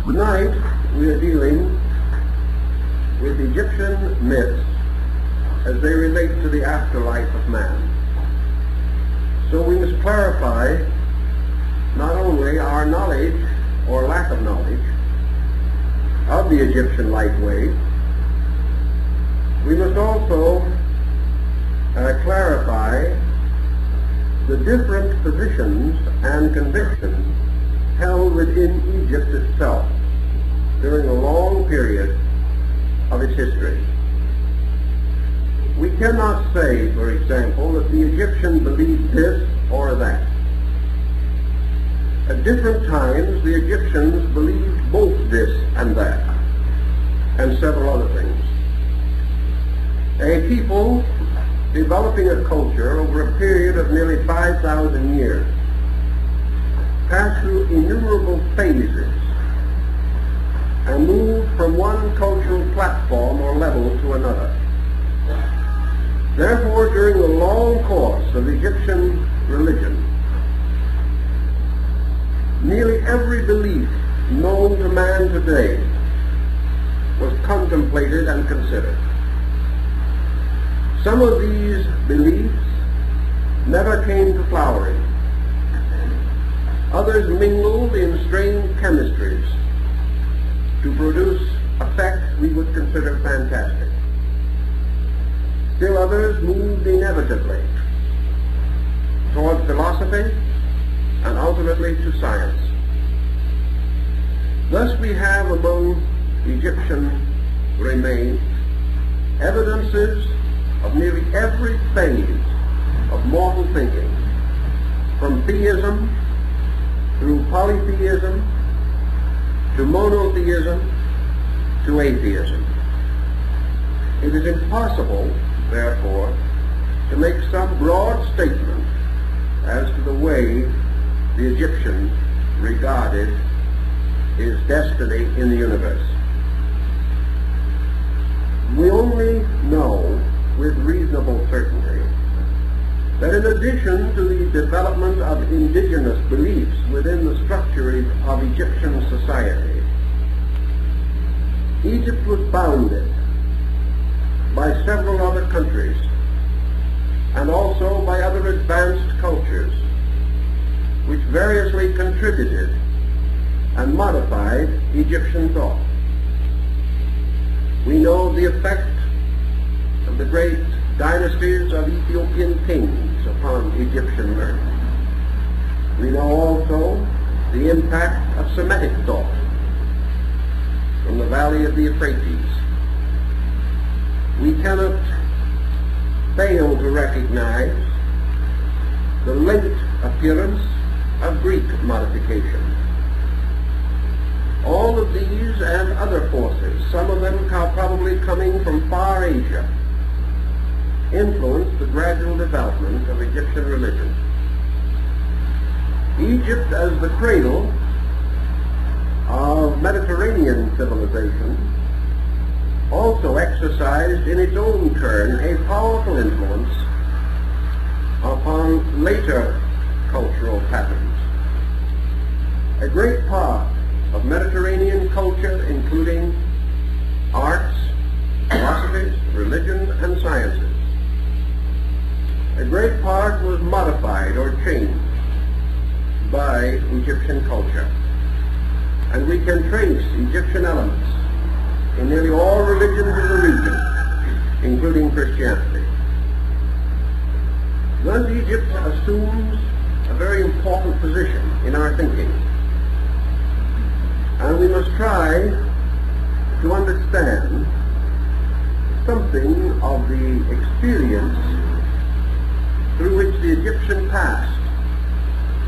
Tonight we are dealing with Egyptian myths as they relate to the afterlife of man. So we must clarify not only our knowledge or lack of knowledge of the Egyptian life way, we must also clarify the different positions and convictions held within Egypt itself during a long period of its history. We cannot say, for example, that the Egyptians believed this or that. At different times, the Egyptians believed both this and that, and several other things. A people developing a culture over a period of nearly 5,000 years passed through innumerable phases and moved from one cultural platform or level to another. Therefore, during the long course of Egyptian religion, nearly every belief known to man today was contemplated and considered. Some of these beliefs never came to flowering. Others mingled in strange chemistries to produce effects we would consider fantastic. Still others moved inevitably toward philosophy and ultimately to science. Thus we have among Egyptian remains evidences of nearly every phase of mortal thinking, from theism through polytheism to monotheism to atheism. It is impossible, therefore, to make some broad statement as to the way the Egyptians regarded his destiny in the universe. We only know with reasonable certainty that in addition to the development of indigenous beliefs within the structure of Egyptian society, Egypt was bounded by several other countries and also by other advanced cultures which variously contributed and modified Egyptian thought. We know the effect of the great dynasties of Ethiopian kings upon Egyptian learning. We know also the impact of Semitic thought from the valley of the Euphrates. We cannot fail to recognize the late appearance of Greek modification. All of these and other forces, some of them probably coming from far Asia, influenced the gradual development of Egyptian religion. Egypt, as the cradle of Mediterranean civilization, also exercised in its own turn a powerful influence upon later cultural patterns. A great part of Mediterranean culture, including arts, philosophies, religion, and sciences, a great part was modified or changed by Egyptian culture. And we can trace Egyptian elements in nearly all religions in the region, including Christianity. Thus Egypt assumes a very important position in our thinking. And we must try to understand something of the experience through which the Egyptian passed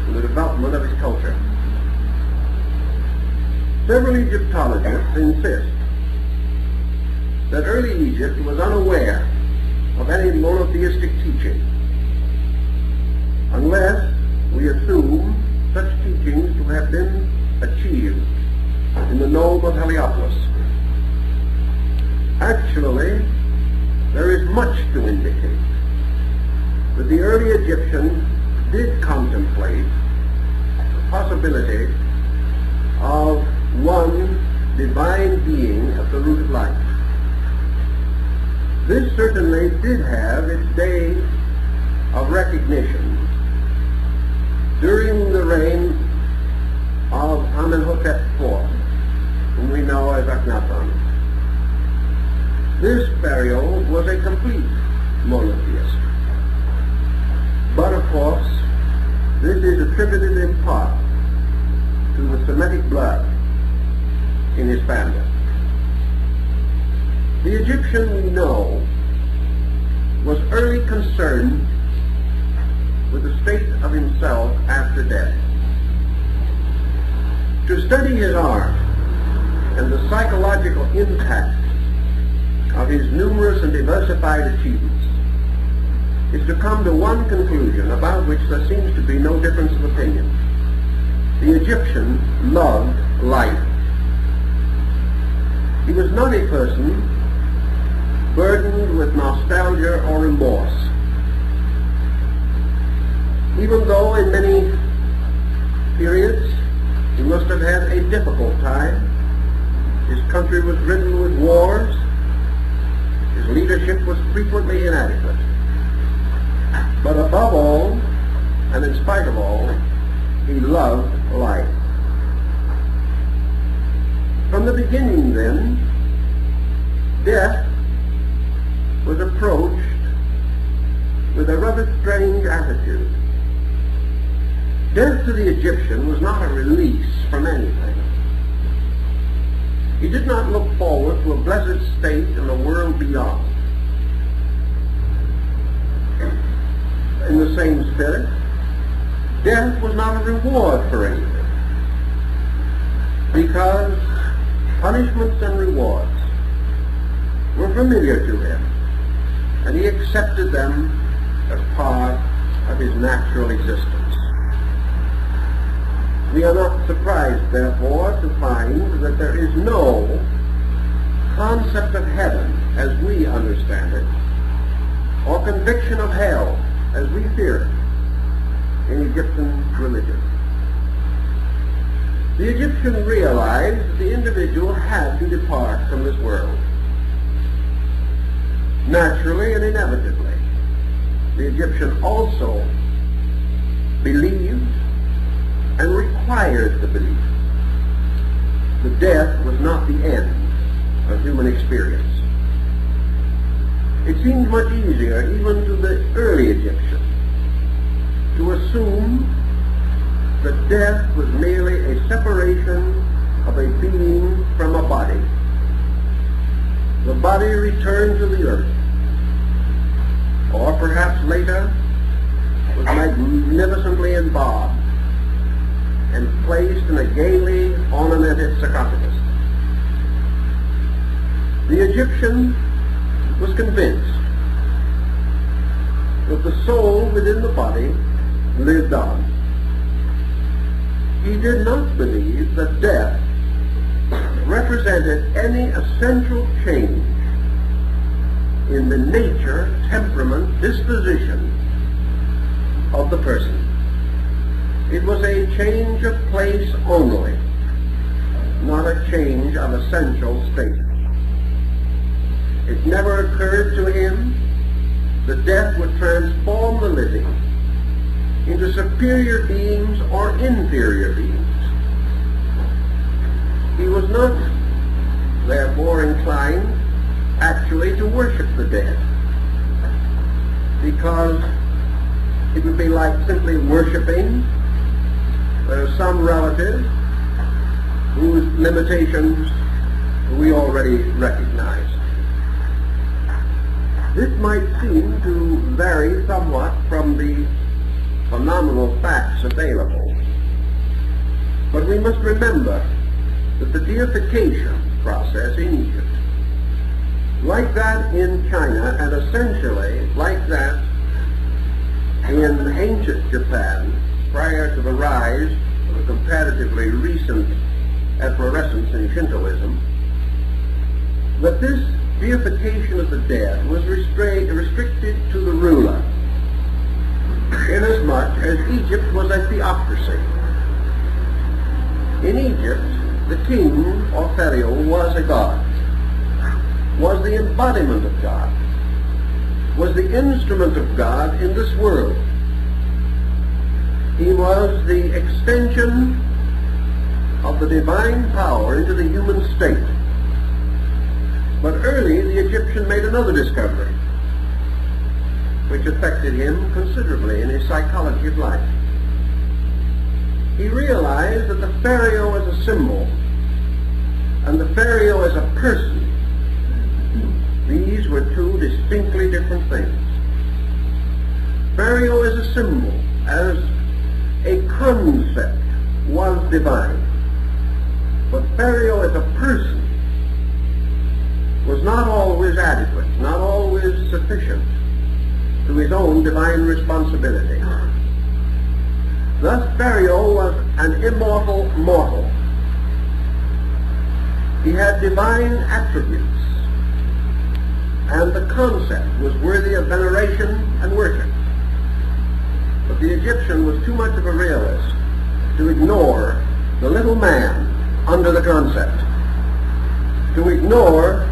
in the development of his culture. Several Egyptologists insist that early Egypt was unaware of any monotheistic teaching, unless we assume such teachings to have been achieved in the nome of Heliopolis. Actually, there is much to indicate that the early Egyptians did contemplate the possibility of one divine being at the root of life. This certainly did have its day of recognition during the reign of Amenhotep IV, whom we know as Akhenaten. This pharaoh was a complete monotheist. But of course, this is attributed in part to the Semitic blood in his family. The Egyptian, we know, was early concerned with the state of himself after death. To study his art and the psychological impact of his numerous and diversified achievements is to come to one conclusion about which there seems to be no difference of opinion. The Egyptian loved life. He was not a person burdened with nostalgia or remorse. Even though in many periods he must have had a difficult time, his country was riddled with wars, his leadership was frequently inadequate. But above all, and in spite of all, he loved life. From the beginning, then, death was approached with a rather strange attitude. Death to the Egyptian was not a release from anything. He did not look forward to a blessed state in the world beyond. In the same spirit, death was not a reward for anything, because punishments and rewards were familiar to him, and he accepted them as part of his natural existence. We are not surprised, therefore, to find that there is no concept of heaven as we understand it, or conviction of hell as we fear it in Egyptian religion. The Egyptian realized that the individual had to depart from this world. Naturally and inevitably, the Egyptian also believed and required the belief that death was not the end of human experience. It seemed much easier, even to the early Egyptian, to assume that death was merely a separation of a being from a body. The body returned to the earth, or perhaps later was magnificently embalmed and placed in a gaily ornamented sarcophagus. The Egyptian was convinced that the soul within the body lived on. He did not believe that death represented any essential change in the nature, temperament, disposition of the person. It was a change of place only, not a change of essential state. It never occurred to him that death would transform the living into superior beings or inferior beings. He was not, therefore, inclined actually to worship the dead, because it would be like simply worshiping some relative whose limitations we already recognize. This might seem to vary somewhat from the phenomenal facts available, but we must remember that the deification process in Egypt, like that in China, and essentially like that in ancient Japan prior to the rise of a comparatively recent efflorescence in Shintoism, that this deification of the dead was restricted to the ruler, inasmuch as Egypt was a theocracy. In Egypt, the king or Pharaoh was a god, was the embodiment of God, was the instrument of God in this world. He was the extension of the divine power into the human state. But early the Egyptian made another discovery, which affected him considerably in his psychology of life. He realized that the Pharaoh as a symbol and the Pharaoh as a person, these were two distinctly different things. Pharaoh as a symbol, as a concept, was divine. But Pharaoh as a person was not always adequate, not always sufficient to his own divine responsibility. Thus Pharaoh was an immortal mortal. He had divine attributes, and the concept was worthy of veneration and worship. But the Egyptian was too much of a realist to ignore the little man under the concept, to ignore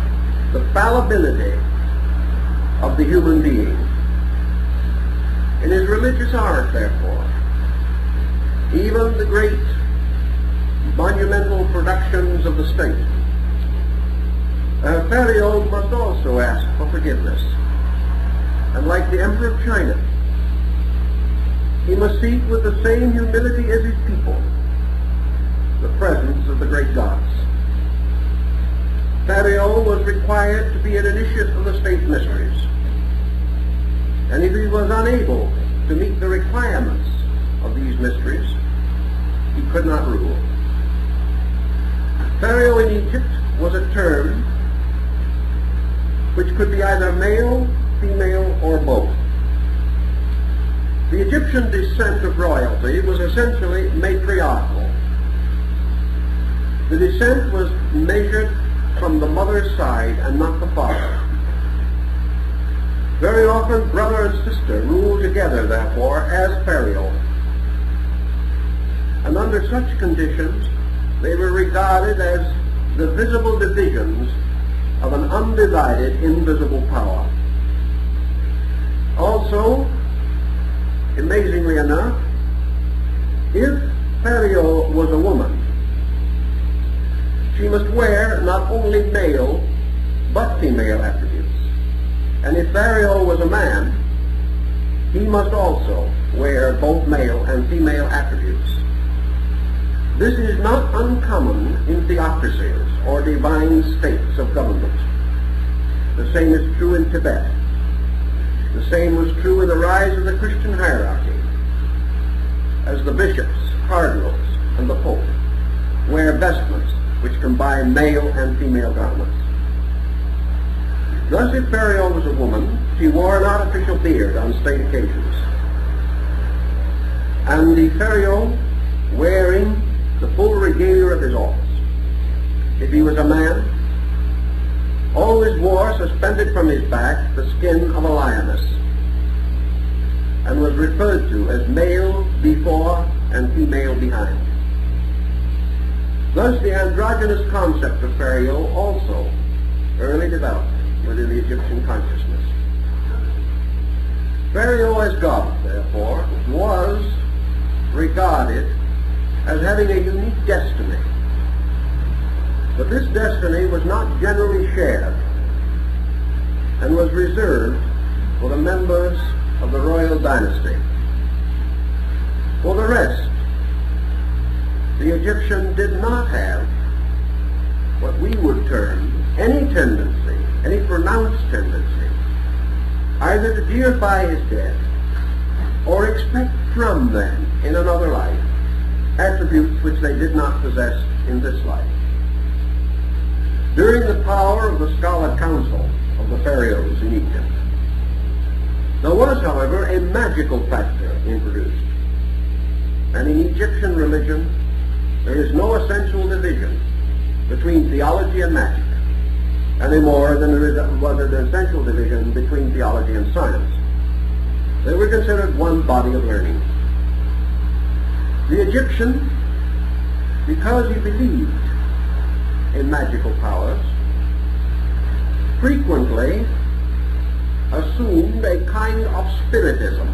the fallibility of the human being. In his religious art, therefore, even the great monumental productions of the state, Pharaoh must also ask for forgiveness. And like the Emperor of China, he must seek with the same humility as his people the presence of the great gods. Pharaoh was required to be an initiate of the state mysteries. And if he was unable to meet the requirements of these mysteries, he could not rule. Pharaoh in Egypt was a term which could be either male, female, or both. The Egyptian descent of royalty was essentially matriarchal. The descent was measured from the mother's side and not the father. Very often brother and sister ruled together, therefore, as Pharaoh. And under such conditions, they were regarded as the visible divisions of an undivided, invisible power. Also, amazingly enough, if Pharaoh was a woman, she must wear not only male, but female attributes. And if Pharaoh was a man, he must also wear both male and female attributes. This is not uncommon in theocracies or divine states of government. The same is true in Tibet. The same was true in the rise of the Christian hierarchy, as the bishops, cardinals, and the pope wear vestments which combine male and female garments. Thus, if Pharaoh was a woman, she wore an artificial beard on state occasions. And the Pharaoh wearing the full regalia of his office. If he was a man, always wore suspended from his back the skin of a lioness, and was referred to as male before and female behind. Thus the androgynous concept of Pharaoh also early developed within the Egyptian consciousness. Pharaoh as God, therefore, was regarded as having a unique destiny. But this destiny was not generally shared and was reserved for the members of the royal dynasty. For the rest, the Egyptian did not have what we would term any tendency, any pronounced tendency, either to deify his dead or expect from them in another life attributes which they did not possess in this life. During the power of the Scholar Council of the pharaohs in Egypt, there was, however, a magical factor introduced. And in Egyptian religion, there is no essential division between theology and magic, any more than there was an essential division between theology and science. They were considered one body of learning. The Egyptian, because he believed in magical powers, frequently assumed a kind of spiritism.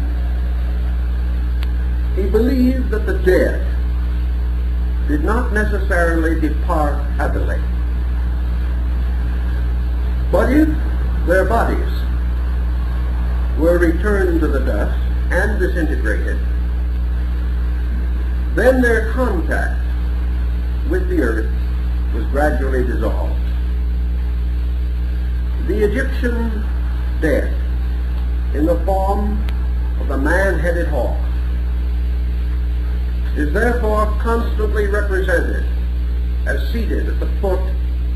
He believed that the dead did not necessarily depart happily, but if their bodies were returned to the dust and disintegrated, then their contact with the earth was gradually dissolved. The Egyptian dead, in the form of the man-headed hawk, is therefore constantly represented as seated at the foot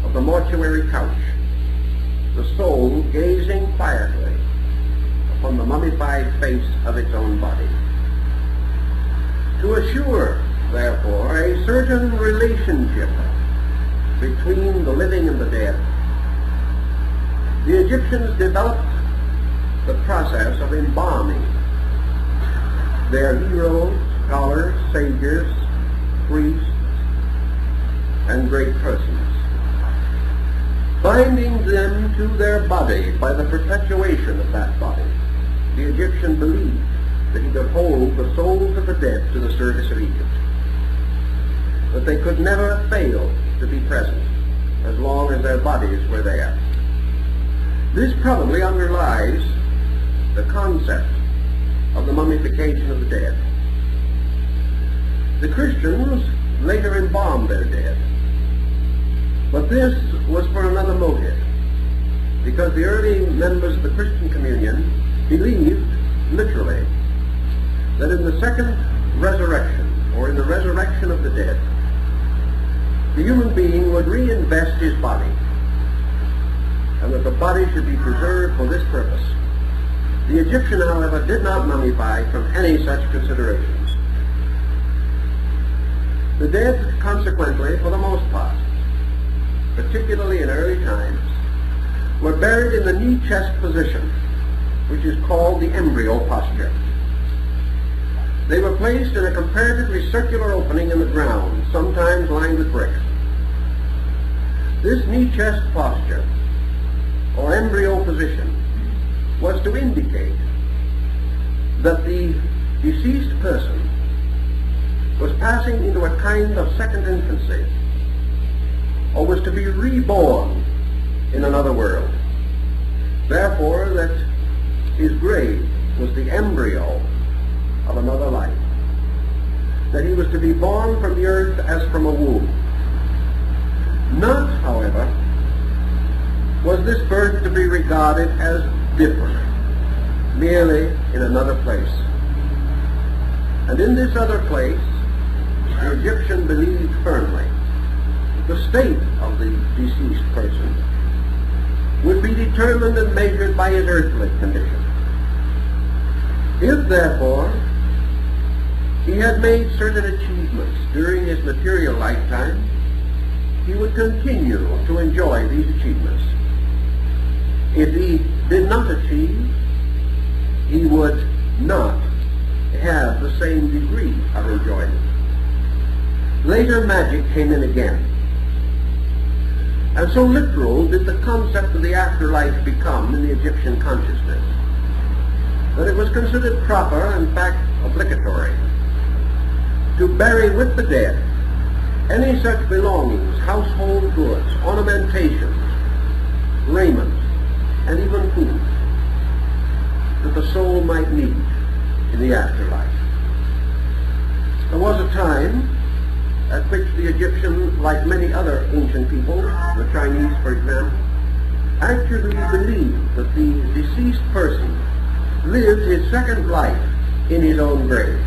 of the mortuary couch, the soul gazing quietly upon the mummified face of its own body. To assure, therefore, a certain relationship between the living and the dead, the Egyptians developed the process of embalming their heroes, scholars, sages, priests, and great persons, binding them to their body by the perpetuation of that body. The Egyptian believed that he could hold the souls of the dead to the service of Egypt, that they could never fail to be present as long as their bodies were there. This probably underlies the concept of the mummification of the dead. The Christians later embalmed their dead, but this was for another motive, because the early members of the Christian communion believed, literally, that in the second resurrection, or in the resurrection of the dead, the human being would reinvest his body, and that the body should be preserved for this purpose. The Egyptian, however, did not mummify from any such considerations. The dead, consequently, for the most part, particularly in early times, were buried in the knee-chest position, which is called the embryo posture. They were placed in a comparatively circular opening in the ground, sometimes lined with bricks. This knee-chest posture, or embryo position, was to indicate that the deceased person was passing into a kind of second infancy, or was to be reborn in another world. Therefore, that his grave was the embryo of another life, that he was to be born from the earth as from a womb. Not, however, was this birth to be regarded as different, merely in another place. And in this other place, the Egyptian believed firmly that the state of the deceased person would be determined and measured by his earthly condition. If, therefore, he had made certain achievements during his material lifetime, he would continue to enjoy these achievements. If he did not achieve, he would not have the same degree of enjoyment. Later, magic came in again. And so literal did the concept of the afterlife become in the Egyptian consciousness, that it was considered proper, in fact obligatory, to bury with the dead any such belongings, household goods, ornamentations, raiment, and even food that the soul might need in the afterlife. There was a time at which the Egyptians, like many other ancient people, the Chinese for example, actually believed that the deceased person lived his second life in his own grave.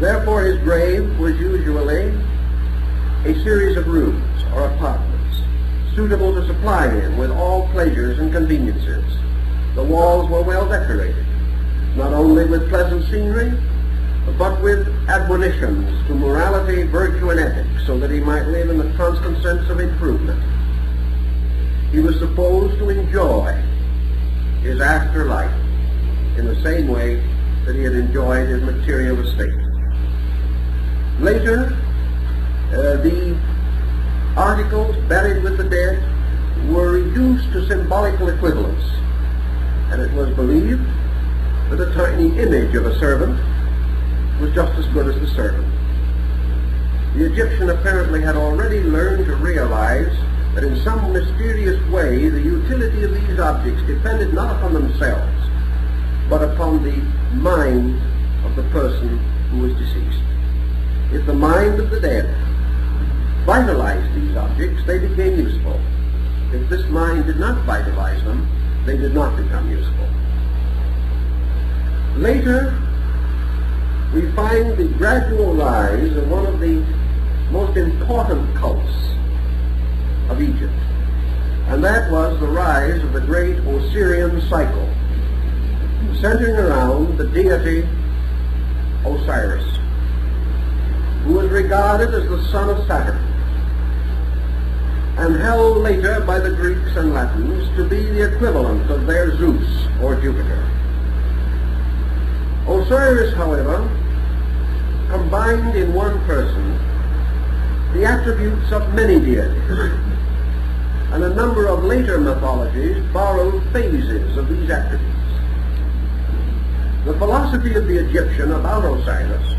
Therefore his grave was usually a series of rooms or apartments, suitable to supply him with all pleasures and conveniences. The walls were well decorated, not only with pleasant scenery, but with admonitions to morality, virtue, and ethics, so that he might live in the constant sense of improvement. He was supposed to enjoy his afterlife in the same way that he had enjoyed his material estate. Later, the articles buried with the dead were reduced to symbolical equivalents, and it was believed that a tiny image of a servant was just as good as the servant. The Egyptian apparently had already learned to realize that in some mysterious way the utility of these objects depended not upon themselves, but upon the mind of the person who was deceased. If the mind of the dead vitalized these objects, they became useful. If this mind did not vitalize them, they did not become useful. Later, we find the gradual rise of one of the most important cults of Egypt, and that was the rise of the great Osirian cycle, centering around the deity Osiris, who was regarded as the son of Saturn, and held later by the Greeks and Latins to be the equivalent of their Zeus or Jupiter. Osiris, however, combined in one person the attributes of many deities, and a number of later mythologies borrowed phases of these attributes. The philosophy of the Egyptian about Osiris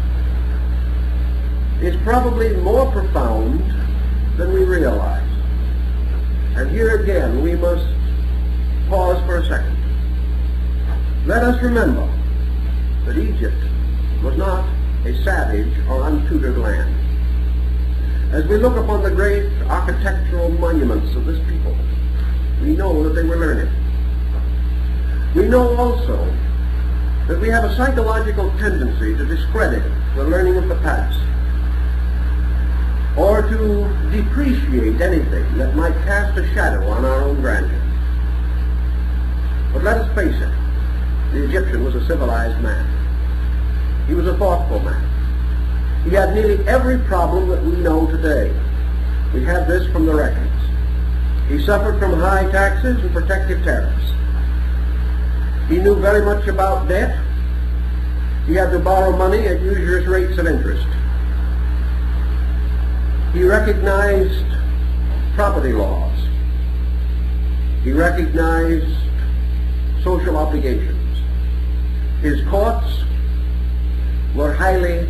is probably more profound than we realize. And here again we must pause for a second. Let us remember that Egypt was not a savage or untutored land. As we look upon the great architectural monuments of this people, we know that they were learned. We know also that we have a psychological tendency to discredit the learning of the past, or to depreciate anything that might cast a shadow on our own grandeur. But let us face it, the Egyptian was a civilized man. He was a thoughtful man. He had nearly every problem that we know today. We have this from the records. He suffered from high taxes and protective tariffs. He knew very much about debt. He had to borrow money at usurious rates of interest. He recognized property laws. He recognized social obligations. His courts were highly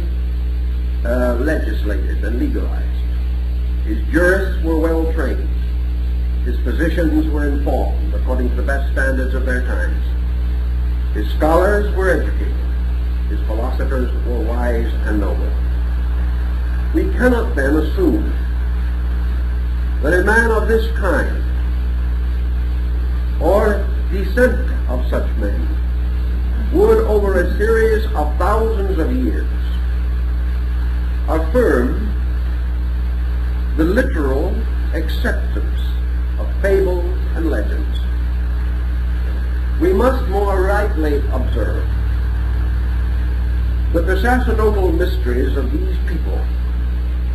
legislated and legalized. His jurists were well trained. His physicians were informed according to the best standards of their times. His scholars were educated. His philosophers were wise and noble. We cannot then assume that a man of this kind, or descent of such men, would over a series of thousands of years affirm the literal acceptance of fables and legends. We must more rightly observe that the sacerdotal mysteries of these people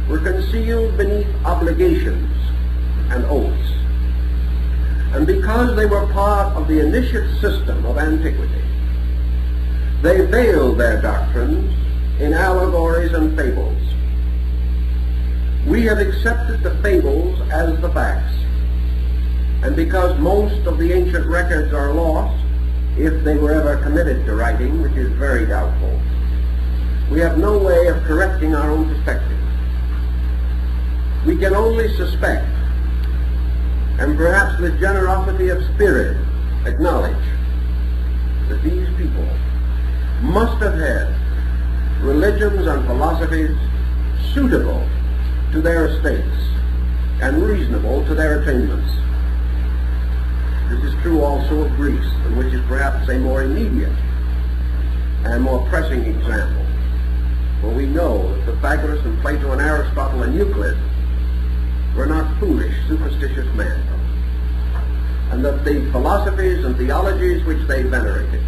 were concealed beneath obligations and oaths, and because they were part of the initiate system of antiquity, they veiled their doctrines in allegories and fables. We have accepted the fables as the facts, and because most of the ancient records are lost, if they were ever committed to writing, which is very doubtful, we have no way of correcting our own perspective. We can only suspect, and perhaps with generosity of spirit acknowledge, that these people must have had religions and philosophies suitable to their estates and reasonable to their attainments. This is true also of Greece, and which is perhaps a more immediate and more pressing example. For we know that Pythagoras and Plato and Aristotle and Euclid were not foolish, superstitious men, and that the philosophies and theologies which they venerated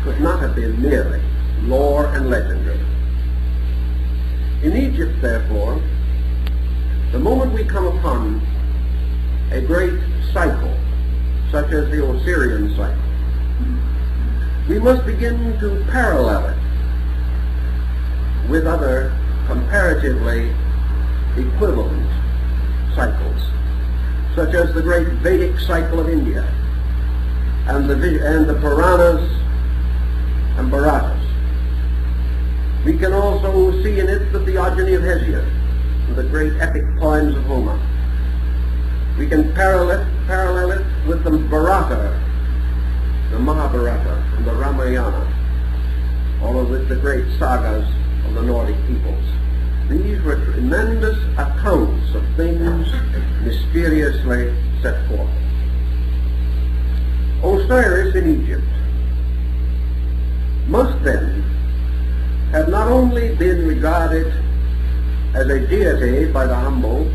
could not have been merely lore and legendary. In Egypt, therefore, the moment we come upon a great cycle, such as the Osirian cycle, we must begin to parallel it with other comparatively equivalent cycles, such as the great Vedic cycle of India, and the Puranas and Bharatas. We can also see in it the theogony of Hesiod and the great epic poems of Homer. We can parallel it with the Bharata, the Mahabharata, and the Ramayana, all of the great sagas of the Nordic peoples. These were tremendous accounts of things mysteriously set forth. Osiris in Egypt must then have not only been regarded as a deity by the humble,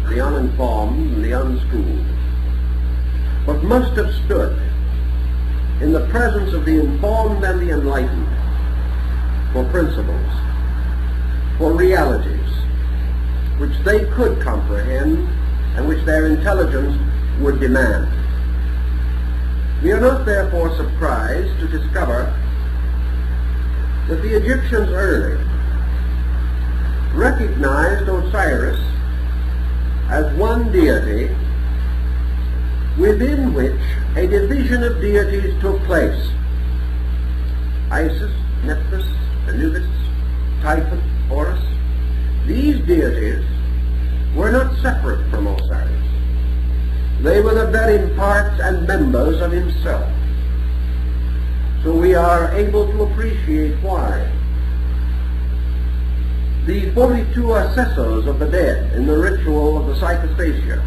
the uninformed, and the unschooled, but must have stood in the presence of the informed and the enlightened for principles, for realities, which they could comprehend and which their intelligence would demand. We are not therefore surprised to discover that the Egyptians early recognized Osiris as one deity within which a division of deities took place. Isis, Nephthys, Anubis, Typhon, Horus. These deities were not separate from Osiris. They were the very parts and members of himself. So we are able to appreciate why the 42 assessors of the dead in the ritual of the psychostasia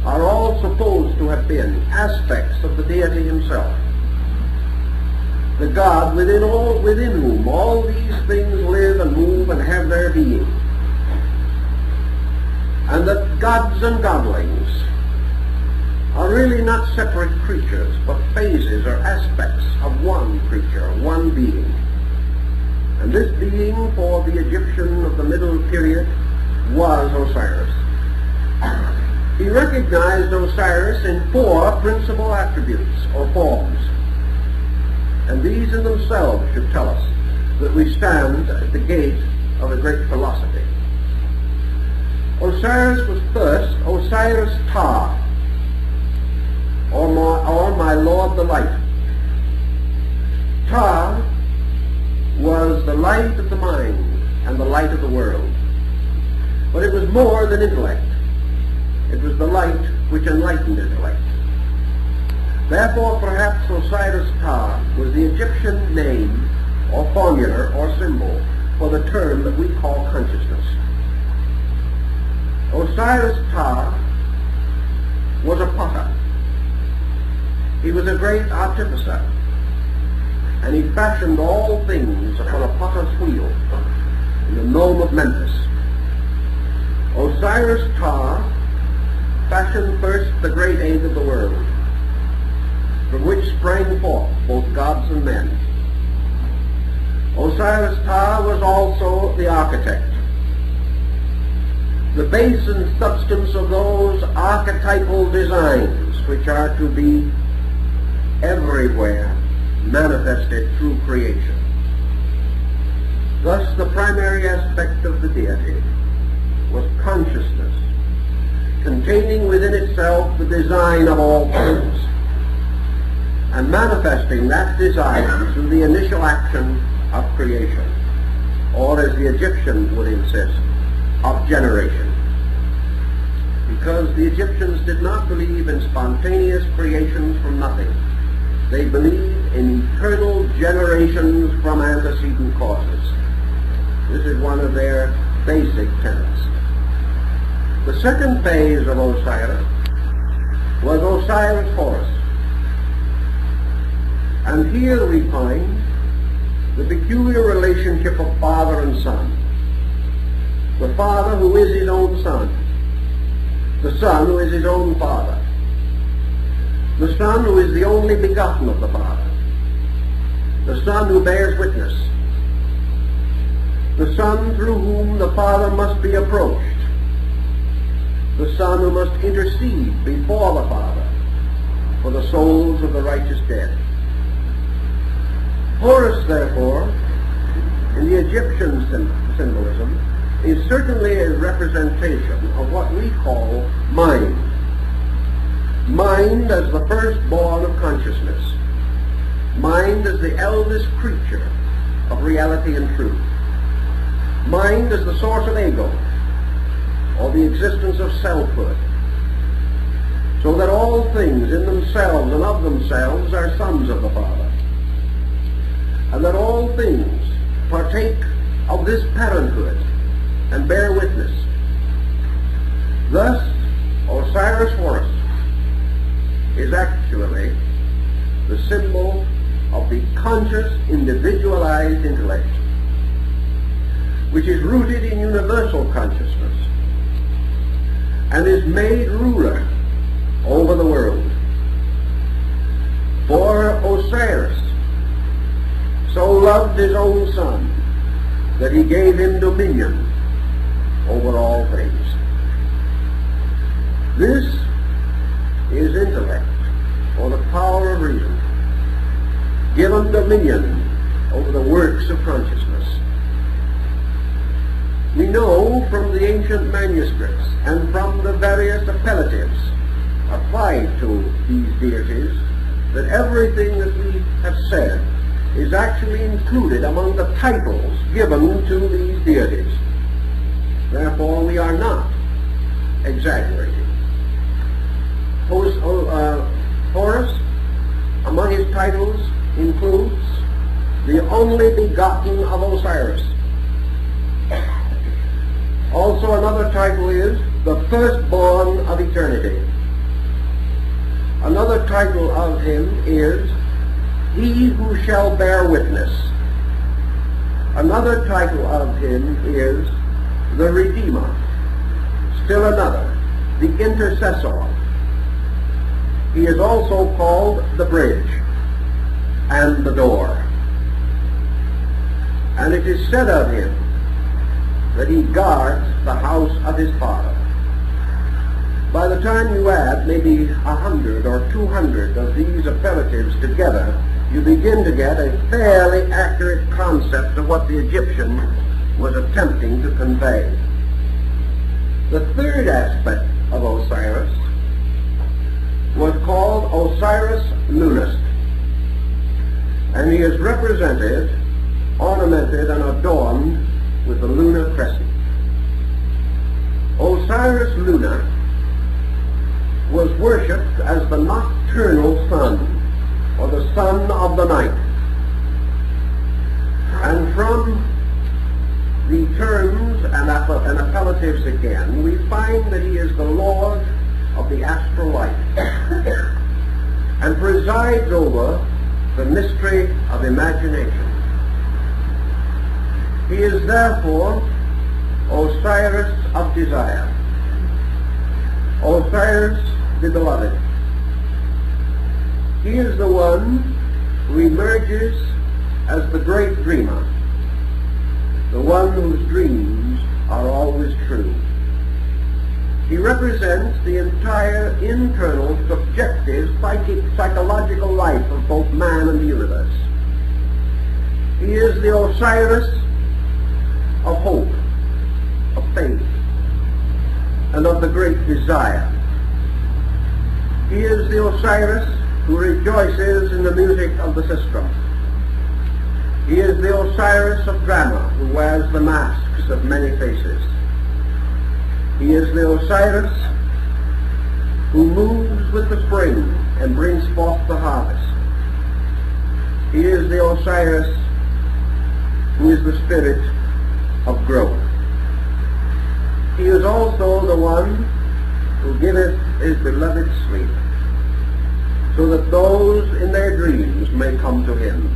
are all supposed to have been aspects of the deity himself, the God within whom all these things live and move and have their being, and that gods and godlings are really not separate creatures, but phases or aspects of one creature, one being. And this being for the Egyptian of the Middle Period was Osiris. He recognized Osiris in 4 principal attributes or forms, and these in themselves should tell us that we stand at the gate of a great philosophy. Osiris was first Osiris Ptah, or my Lord the Light. Ptah was the light of the mind and the light of the world. But it was more than intellect. It was the light which enlightened intellect. Therefore, perhaps Osiris Ptah was the Egyptian name or formula or symbol for the term that we call consciousness. Osiris Ptah was a potter. He was a great artificer, and he fashioned all things upon a potter's wheel in the nome of Memphis. Osiris Ptah fashioned first the great egg of the world, from which sprang forth both gods and men. Osiris Ptah was also the architect, the base and substance of those archetypal designs which are to be everywhere manifested through creation. Thus the primary aspect of the deity was consciousness, containing within itself the design of all things, and manifesting that design through the initial action of creation, or as the Egyptians would insist, of generation. Because the Egyptians did not believe in spontaneous creations from nothing. They believed in eternal generations from antecedent causes. This is one of their basic tenets. The second phase of Osiris was Osiris Horus. And here we find the peculiar relationship of father and son. The father who is his own son. The son who is his own father. The Son who is the only begotten of the Father. The Son who bears witness. The Son through whom the Father must be approached. The Son who must intercede before the Father for the souls of the righteous dead. Horus, therefore, in the Egyptian symbolism, is certainly a representation of what we call mind. Mind as the firstborn of consciousness. Mind as the eldest creature of reality and truth. Mind as the source of ego, or the existence of selfhood, so that all things in themselves and of themselves are sons of the Father, and that all things partake of this parenthood and bear witness. Thus, Osiris Horus is actually the symbol of the conscious, individualized intellect, which is rooted in universal consciousness and is made ruler over the world. For Osiris so loved his own son that he gave him dominion over all things. This is intellect, or the power of reason, given dominion over the works of consciousness. We know from the ancient manuscripts and from the various appellatives applied to these deities that everything that we have said is actually included among the titles given to these deities. Therefore, we are not exaggerating. Horus, among his titles, includes the only begotten of Osiris. Also another title is the firstborn of eternity. Another title of him is he who shall bear witness. Another title of him is the Redeemer. Still another, the Intercessor. He is also called the Bridge and the Door. And it is said of him that he guards the house of his Father. By the time you add maybe 100 or 200 of these appellatives together, you begin to get a fairly accurate concept of what the Egyptian was attempting to convey. The third aspect of Osiris was called Osiris Lunast, and he is represented, ornamented, and adorned with the lunar crescent. Osiris Luna was worshipped as the nocturnal sun, or the sun of the night. And from the terms and appellatives again, we find that he is the Lord of the astral light and presides over the mystery of imagination. He is therefore Osiris of desire, Osiris the beloved. He is the one who emerges as the great dreamer, the one whose dreams are always true. He represents the entire internal, subjective, psychological life of both man and the universe. He is the Osiris of hope, of faith, and of the great desire. He is the Osiris who rejoices in the music of the sistrum. He is the Osiris of drama, who wears the masks of many faces. He is the Osiris who moves with the spring and brings forth the harvest. He is the Osiris who is the spirit of growth. He is also the one who giveth his beloved sleep, so that those in their dreams may come to him.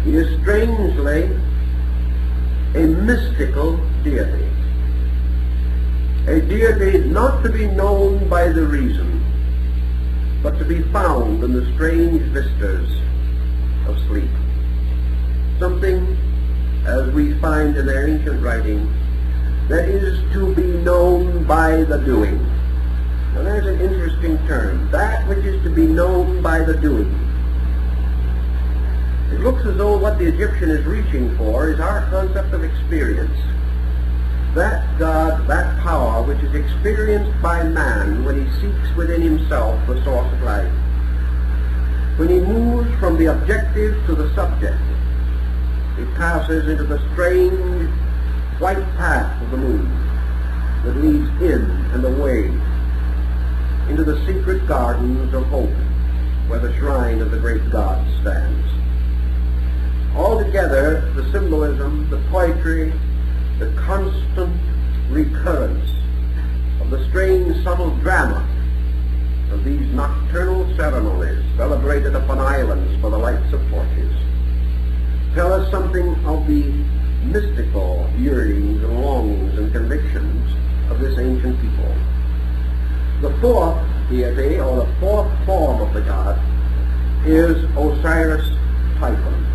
He is strangely a mystical deity, a deity not to be known by the reason, but to be found in the strange vistas of sleep. Something, as we find in their ancient writing, that is to be known by the doing. Now there's an interesting term, that which is to be known by the doing. It looks as though what the Egyptian is reaching for is our concept of experience. that God, that power which is experienced by man when he seeks within himself the source of life, when he moves from the objective to the subjective, he passes into the strange white path of the moon that leads in and away into the secret gardens of hope where the shrine of the great God stands. Altogether, the symbolism, the poetry, the constant recurrence of the strange subtle drama of these nocturnal ceremonies celebrated upon islands by the lights of torches tell us something of the mystical yearnings and longings and convictions of this ancient people. The fourth deity, or the fourth form of the god, is Osiris Typhon.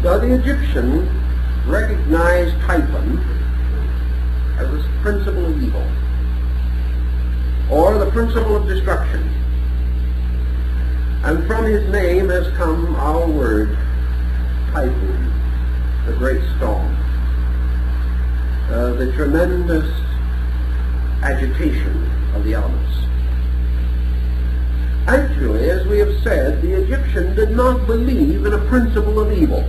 Now the Egyptians recognized Typhon as the principle of evil, or the principle of destruction. And from his name has come our word, typhoon, the great storm, the tremendous agitation of the elements. Actually, as we have said, the Egyptian did not believe in a principle of evil.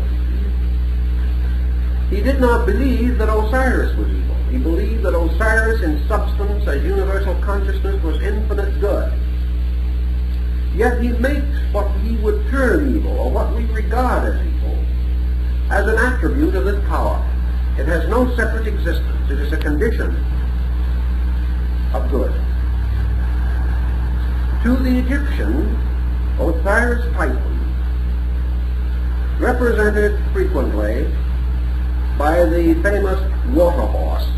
He did not believe that Osiris was evil. He believed that Osiris in substance as universal consciousness was infinite good. Yet he makes what he would term evil, or what we regard as evil, as an attribute of this power. It has no separate existence. It is a condition of good. To the Egyptian, Osiris Typhon, represented frequently by the famous water horse,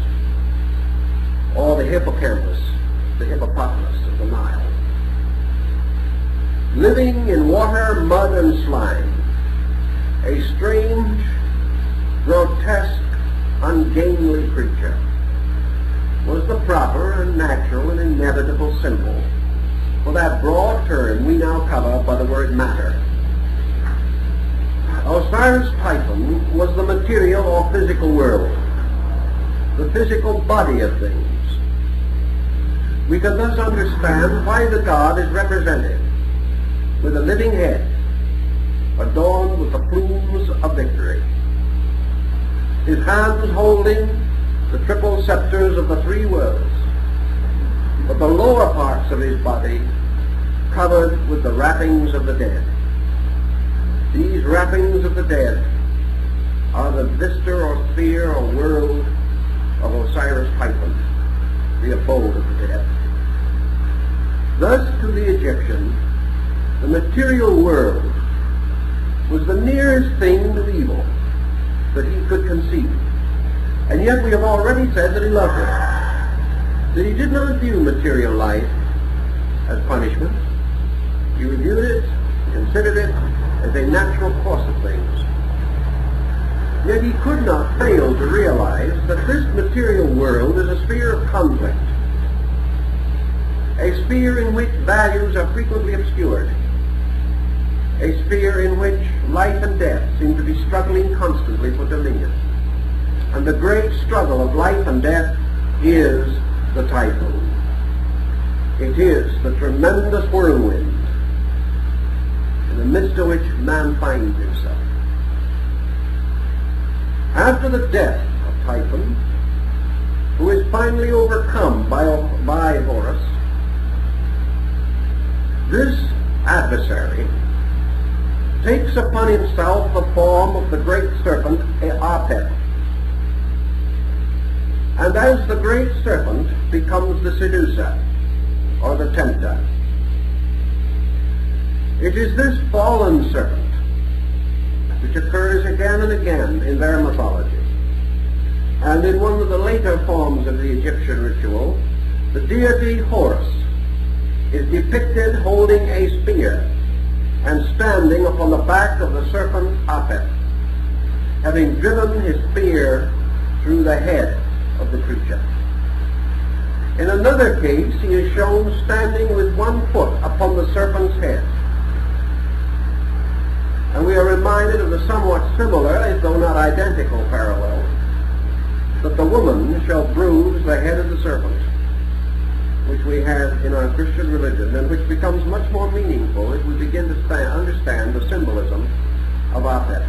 or the hippocampus, the hippopotamus of the Nile, living in water, mud, and slime, a strange, grotesque, ungainly creature, was the proper and natural and inevitable symbol for that broad term we now cover by the word matter. Osiris Typhon was the material or physical world, the physical body of things. We can thus understand why the god is represented with a living head adorned with the plumes of victory, his hands holding the triple scepters of the three worlds, but the lower parts of his body covered with the wrappings of the dead. These wrappings of the dead are the vista or sphere or world of Osiris Typhon, the abode of the dead. Thus, to the Egyptian, the material world was the nearest thing to evil that he could conceive. And yet we have already said that he loved it, that he did not view material life as punishment. He reviewed it, considered it as a natural course of things. Yet he could not fail to realize that this material world is a sphere of conflict, a sphere in which values are frequently obscured, a sphere in which life and death seem to be struggling constantly for dominion. And the great struggle of life and death is the typhoon. It is the tremendous whirlwind in the midst of which man finds himself. After the death of Typhon, who is finally overcome by Horus, this adversary takes upon himself the form of the great serpent Apep. And as the great serpent becomes the seducer, or the tempter, it is this fallen serpent which occurs again and again in their mythology. And in one of the later forms of the Egyptian ritual, the deity Horus is depicted holding a spear and standing upon the back of the serpent Apep, having driven his spear through the head of the creature. In another case, he is shown standing with one foot upon the serpent's head. And we are reminded of the somewhat similar, if though not identical, parallel that the woman shall bruise the head of the serpent, which we have in our Christian religion, and which becomes much more meaningful if we begin to understand the symbolism of Apep.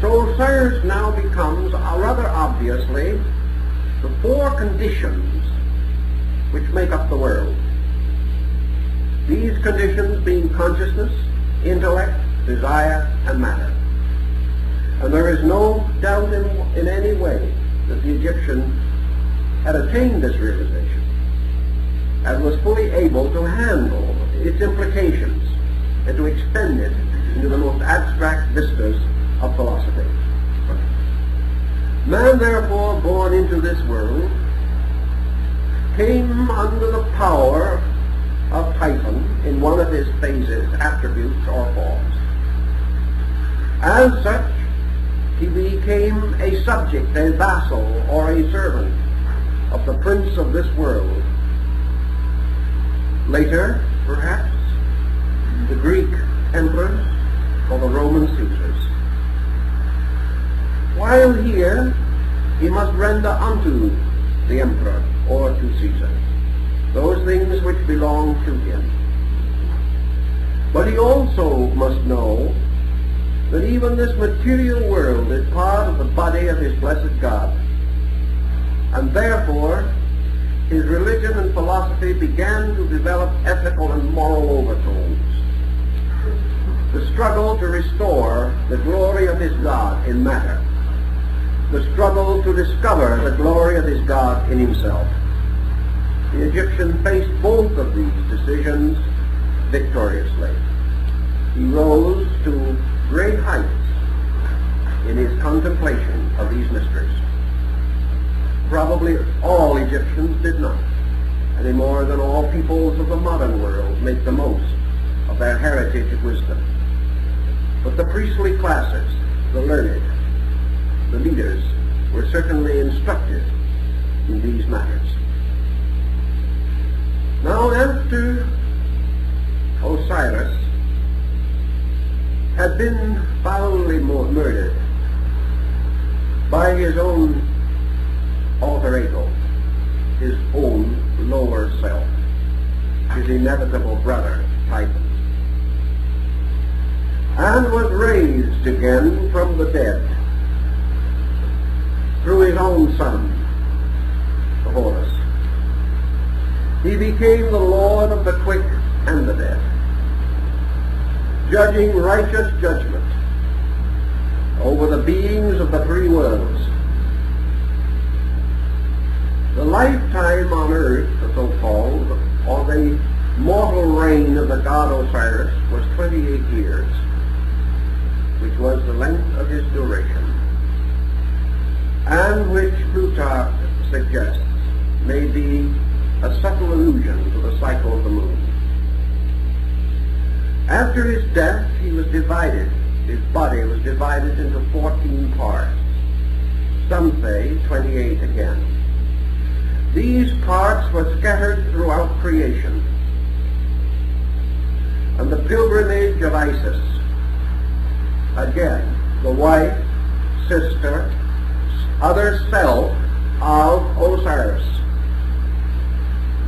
So Osiris now becomes, rather obviously, the four conditions which make up the world. These conditions being consciousness, intellect, desire, and matter. And there is no doubt in any way that the Egyptian had attained this realization and was fully able to handle its implications and to extend it into the most abstract vistas of philosophy. Man, therefore, born into this world, came under the power of Typhon in one of his phases, attributes, or forms. As such, he became a subject, a vassal, or a servant of the prince of this world. Later, perhaps, the Greek emperors or the Roman Caesars. While here, he must render unto the emperor or to Caesar those things which belong to him. But he also must know that even this material world is part of the body of his blessed God, and therefore his religion and philosophy began to develop ethical and moral overtones. The struggle to restore the glory of his God in matter. The struggle to discover the glory of his God in himself. The Egyptian faced both of these decisions victoriously. He rose to great heights in his contemplation of these mysteries. Probably all Egyptians did not, any more than all peoples of the modern world make the most of their heritage of wisdom. But the priestly classes, the learned, the leaders, were certainly instructed in these matters. Now, after Osiris had been foully murdered by his own alter ego, his own lower self, his inevitable brother, Typhon, and was raised again from the dead through his own son, Horus. He became the Lord of the quick and the dead, judging righteous judgment over the beings of the three worlds. The lifetime on earth, the so-called, or the mortal reign of the god Osiris was 28 years, which was the length of his duration, and which Plutarch suggests may be a subtle allusion to the cycle of the moon. After his death, he was divided. His body was divided into 14 parts. Some say 28 again. These parts were scattered throughout creation. And the pilgrimage of Isis, again, the wife, sister, other self of Osiris,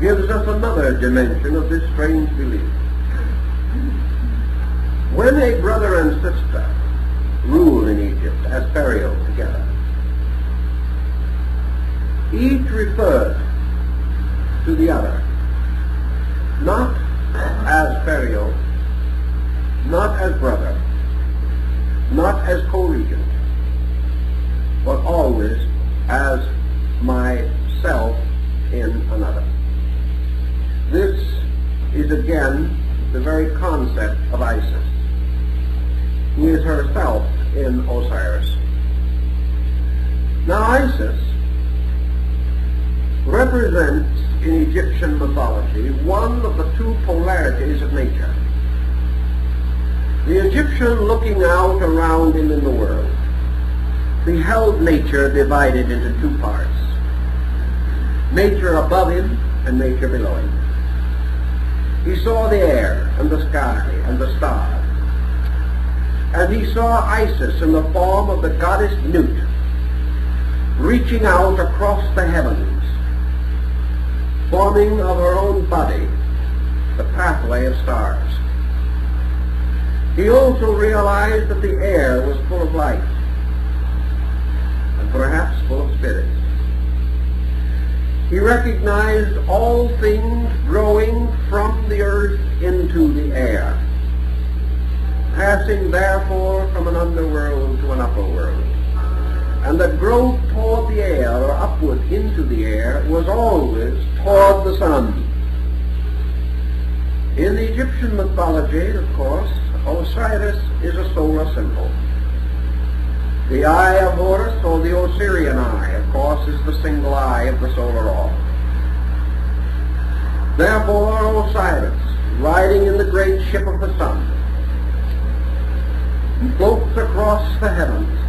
gives us another dimension of this strange belief. When a brother and sister rule in Egypt as Pharaoh together, each referred to the other, not as Pharaoh, not as brother, not as co-regent, but always as myself in another. This is again the very concept of Isis, who is herself in Osiris. Now Isis represents in Egyptian mythology one of the two polarities of nature. The Egyptian, looking out around him in the world, beheld nature divided into two parts: nature above him and nature below him. He saw the air and the sky and the stars, and he saw Isis in the form of the goddess Nut, reaching out across the heavens, forming of her own body the pathway of stars. He also realized that the air was full of life, and perhaps full of spirits. He recognized all things growing from the earth into the air, passing therefore from an underworld to an upper world. And the growth toward the air, or upward into the air, was always toward the sun. In the Egyptian mythology, of course, Osiris is a solar symbol. The eye of Horus, or the Osirian eye, of course, is the single eye of the solar orb. Therefore, Osiris, riding in the great ship of the sun, floats across the heavens,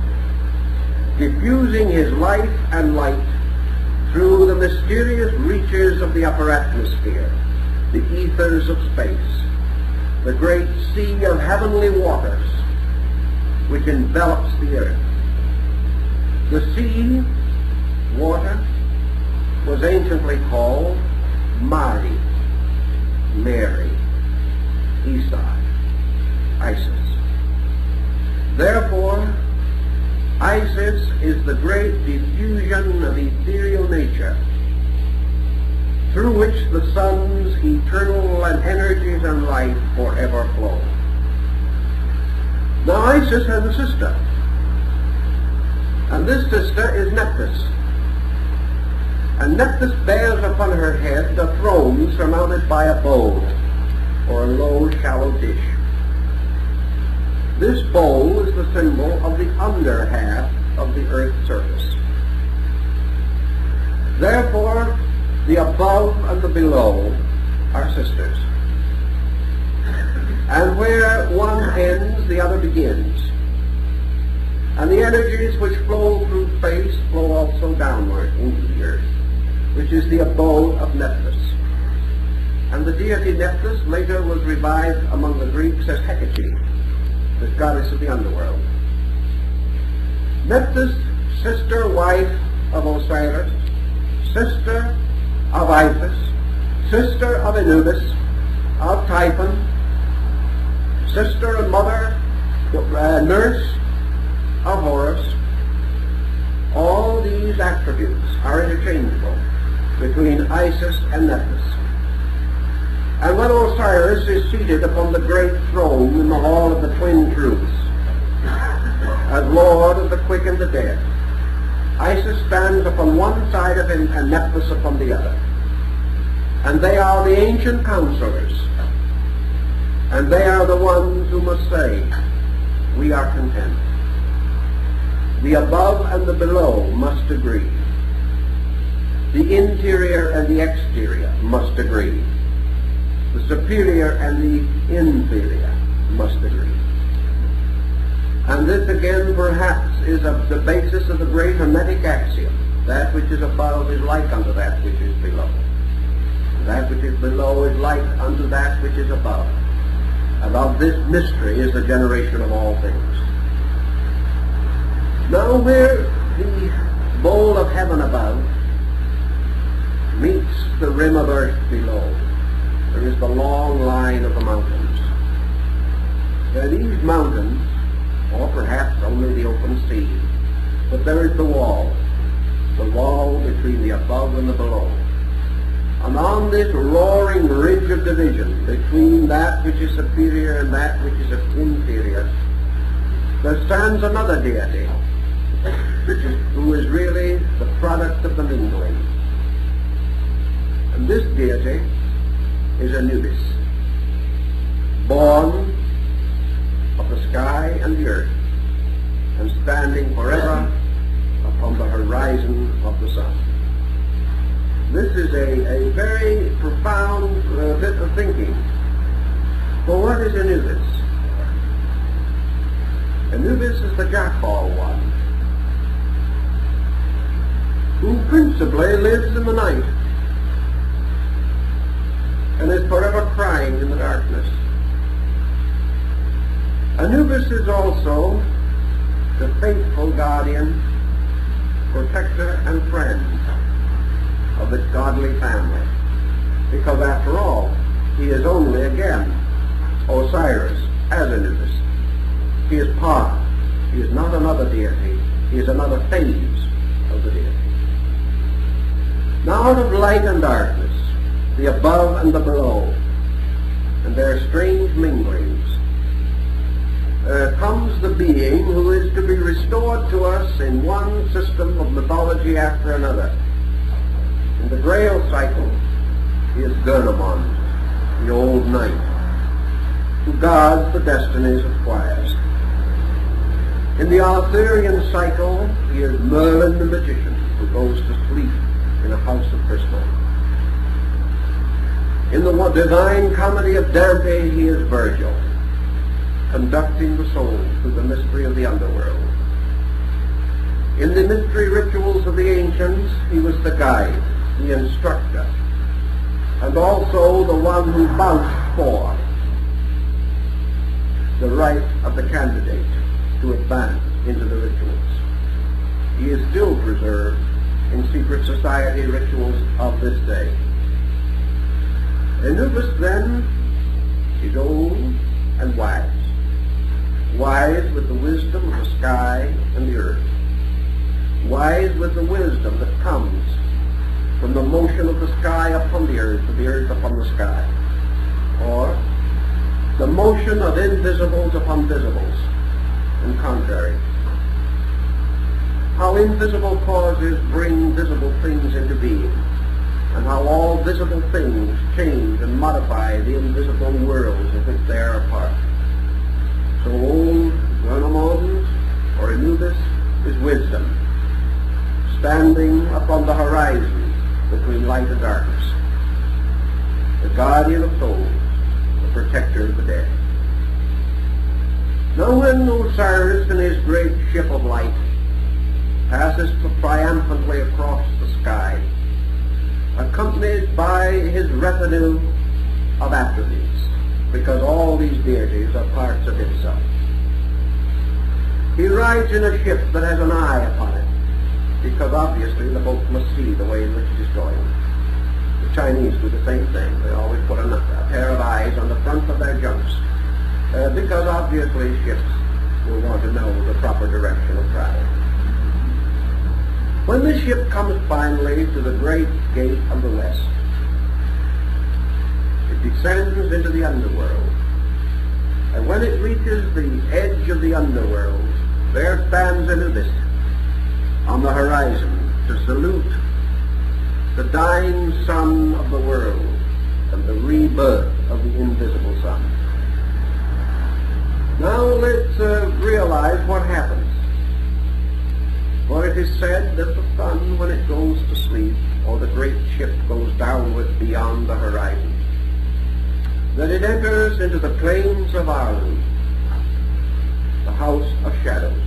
diffusing his life and light through the mysterious reaches of the upper atmosphere, the ethers of space, the great sea of heavenly waters which envelops the earth. The sea, water, was anciently called Mari, Mary, Esau, Isis. Therefore, Isis is the great diffusion of ethereal nature through which the sun's eternal and energies and life forever flow. Now Isis has a sister, and this sister is Nephthys. And Nephthys bears upon her head a throne surmounted by a bowl, or a low, shallow dish. This bowl is the symbol of the under half of the earth's surface. Therefore, the above and the below are sisters. And where one ends, the other begins. And the energies which flow through space flow also downward into the earth, which is the abode of Nephthys. And the deity Nephthys later was revived among the Greeks as Hecate, the goddess of the underworld. Nephthys, sister, wife of Osiris, sister of Isis, sister of Anubis, of Typhon, sister and mother, nurse of Horus. All these attributes are interchangeable between Isis and Nephthys. And when Osiris is seated upon the great throne in the hall of the twin truths, as Lord of the quick and the dead, Isis stands upon one side of him and Nephthys upon the other. And they are the ancient counselors, and they are the ones who must say, we are content. The above and the below must agree. The interior and the exterior must agree. The superior and the inferior must agree. And this again perhaps is the basis of the great Hermetic axiom. That which is above is like unto that which is below. That which is below is like unto that which is above. Above this mystery is the generation of all things. Now where the bowl of heaven above meets the rim of earth below, there is the long line of the mountains. Now these mountains, or perhaps only the open sea, but there is the wall between the above and the below. And on this roaring ridge of division between that which is superior and that which is inferior, there stands another deity, who is really the product of the mingling. And this deity is Anubis, born of the sky and the earth, and standing forever upon the horizon of the sun. This is a very profound bit of thinking. For what is Anubis? Anubis is the jackal one, who principally lives in the night and is forever crying in the darkness. Anubis is also the faithful guardian protector and friend of the godly family. Because after all, he is only, again, Osiris as Anubis. He is part. He is not another deity. He is another phase of the deity. Now out of light and darkness, the above and the below, and their strange minglings, comes the being who is to be restored to us in one system of mythology after another. In the Grail cycle, he is Gurnemon, the old knight, who guards the destinies of choirs. In the Arthurian cycle, he is Merlin the magician, who goes to sleep in a house of crystal. In the divine comedy of Dante, he is Virgil, conducting the soul through the mystery of the underworld. In the mystery rituals of the ancients, he was the guide, the instructor, and also the one who vouched for the right of the candidate to advance into the rituals. He is still preserved in secret society rituals of this day. Anubis, then, is old and wise. Wise with the wisdom of the sky and the earth. Wise with the wisdom that comes from the motion of the sky upon the earth upon the sky. Or the motion of invisibles upon visibles, and contrary. How invisible causes bring visible things into being, and how all visible things change and modify the invisible worlds of which they are a part. So old Gurnemon, or Anubis, is wisdom, standing upon the horizon between light and darkness, the guardian of souls, the protector of the dead. Now when Osiris in his great ship of light passes triumphantly across the sky, accompanied by his retinue of attributes, because all these deities are parts of himself, he rides in a ship that has an eye upon it, because obviously the boat must see the way in which it is going. The Chinese do the same thing. They always put a pair of eyes on the front of their junks, because obviously ships will want to know the proper direction of travel. When the ship comes finally to the great gate of the west, it descends into the underworld. And when it reaches the edge of the underworld, there stands Anubis on the horizon to salute the dying sun of the world and the rebirth of the invisible sun. Now let's realize what happens. For it is said that the sun, when it goes to sleep, or the great ship goes downward beyond the horizon, that it enters into the plains of Arlu, the house of shadows.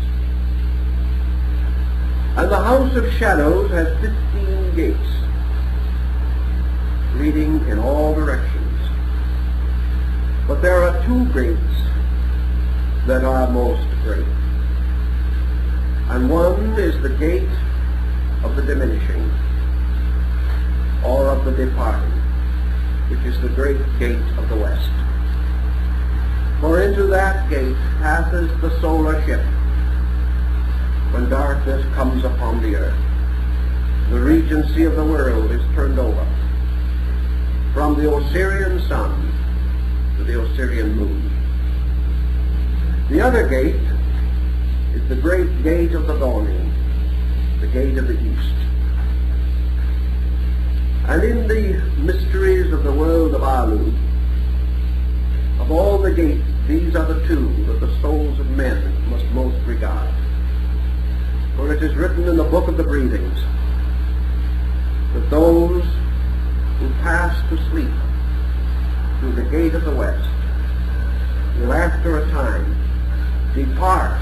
And the house of shadows has 15 gates, leading in all directions. But there are 2 gates that are most great. And one is the gate of the diminishing, or of the departing, which is the great gate of the west. For into that gate passes the solar ship when darkness comes upon the earth. The regency of the world is turned over from the Osirian sun to the Osirian moon. The other gate is the great gate of the dawning, the gate of the east. And in the mysteries of the world of Alu, of all the gates, these are the 2 that the souls of men must most regard. For it is written in the book of the breathings that those who pass to sleep through the gate of the west will after a time depart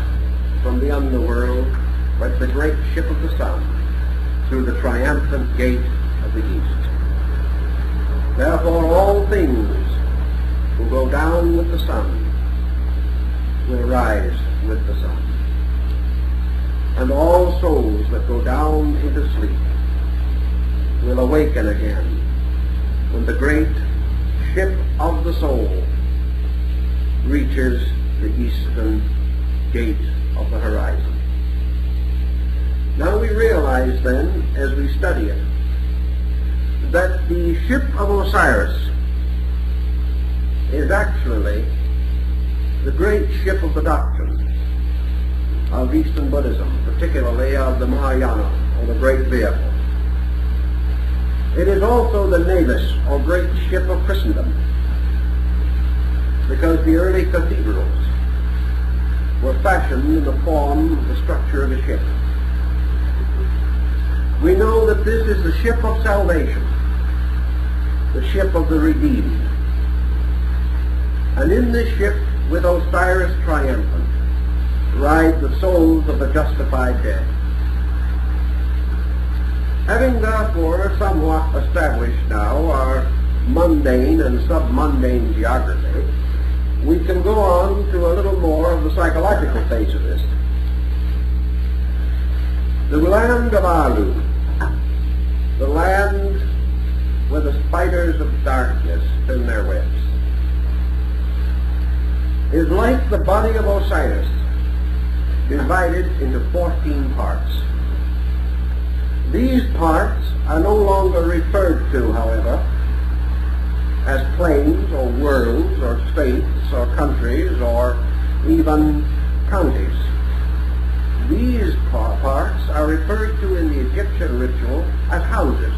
from the underworld like the great ship of the sun through the triumphant gate of the east. Therefore all things will go down with the sun, will rise with the sun. and all souls that go down into sleep will awaken again when the great ship of the soul reaches the eastern gate of the horizon. Now we realize then, as we study it, that the ship of Osiris is actually the great ship of the doctrine of Eastern Buddhism, particularly of the Mahayana, or the great vehicle. It is also the navis, or great ship of Christendom, because the early cathedrals were fashioned in the form of the structure of a ship. We know that this is the ship of salvation, the ship of the redeemed. And in this ship, with Osiris triumphant, ride the souls of the justified dead. Having therefore somewhat established now our mundane and submundane geography, we can go on to a little more of the psychological phase of this. The land of Alu, the land where the spiders of darkness spin their webs, is like the body of Osiris, divided into 14 parts. These parts are no longer referred to, however, as planes or worlds or states or countries or even counties. These parts are referred to in the Egyptian ritual as houses.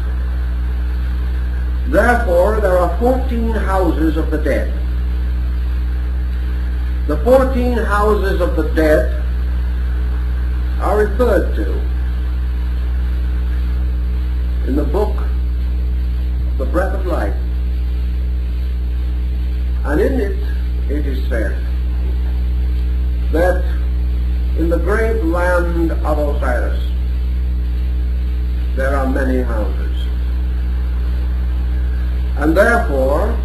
Therefore, there are 14 houses of the dead. The 14 houses of the dead are referred to in the book of the Breath of Life. And in it, it is said that in the great land of Osiris there are many houses. And therefore,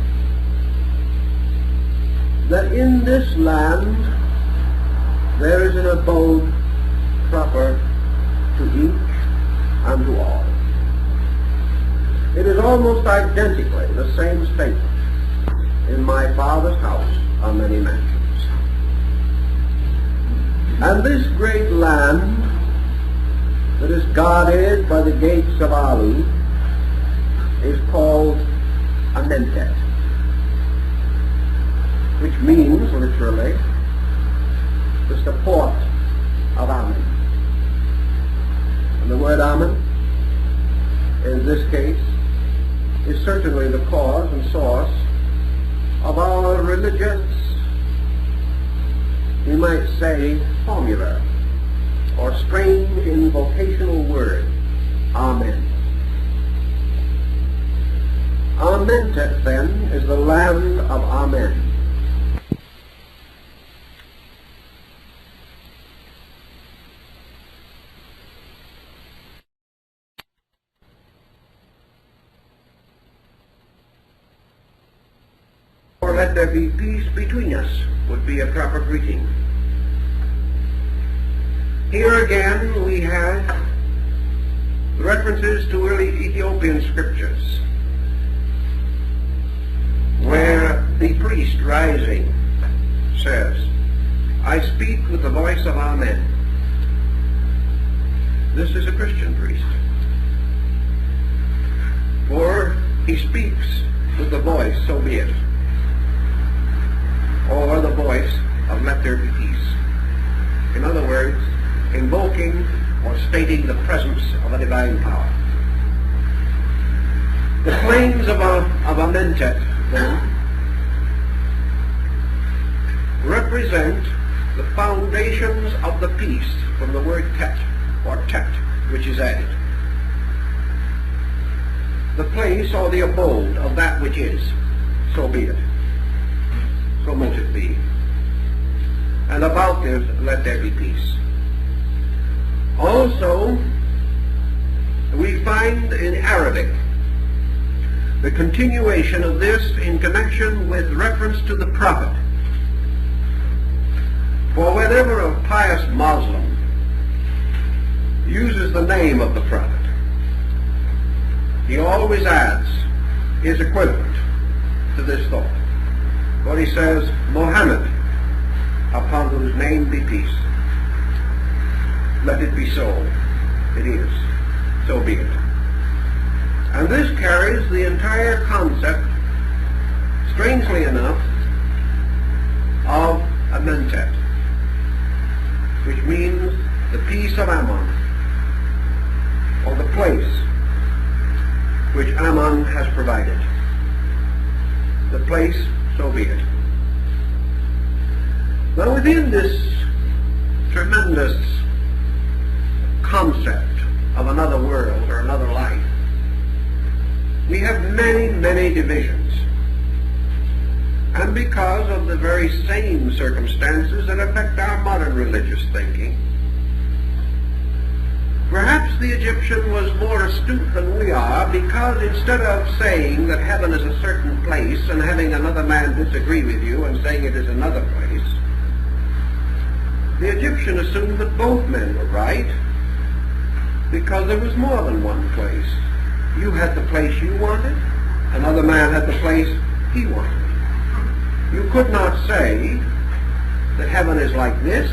that in this land there is an abode proper to each and to all. It is almost identically the same statement. In my Father's house are many mansions. And this great land that is guarded by the gates of Alu is called Amenti, which means literally the support of Amen. And the word Amen in this case is certainly the cause and source of our religious, we might say, formula, or strange invocational word, Amen. Amenti, then, is the land of Amen. Or let there be peace between us would be a proper greeting. Here again we have references to early Ethiopian scriptures, where the priest rising says, I speak with the voice of Amen. This is a Christian priest, for he speaks with the voice, so be it, or the voice of let there be peace. In other words, invoking or stating the presence of a divine power. The plains of Amenti, then, represent the foundations of the peace from the word tet, or tet, which is added. The place or the abode of that which is, so be it. So mote it be. And about this, let there be peace. Also, we find in Arabic the continuation of this in connection with reference to the prophet. For whenever a pious Muslim uses the name of the prophet, he always adds his equivalent to this thought. For he says, Mohammed, upon whose name be peace. Let it be so. It is. So be it. And this carries the entire concept, strangely enough, of Amenti, which means the peace of Ammon, or the place which Ammon has provided. The place, so be it. Now within this tremendous concept of another world or another life, we have many, many divisions. And because of the very same circumstances that affect our modern religious thinking, perhaps the Egyptian was more astute than we are, because instead of saying that heaven is a certain place and having another man disagree with you and saying it is another place, the Egyptian assumed that both men were right, because there was more than one place. You had the place you wanted, another man had the place he wanted. You could not say that heaven is like this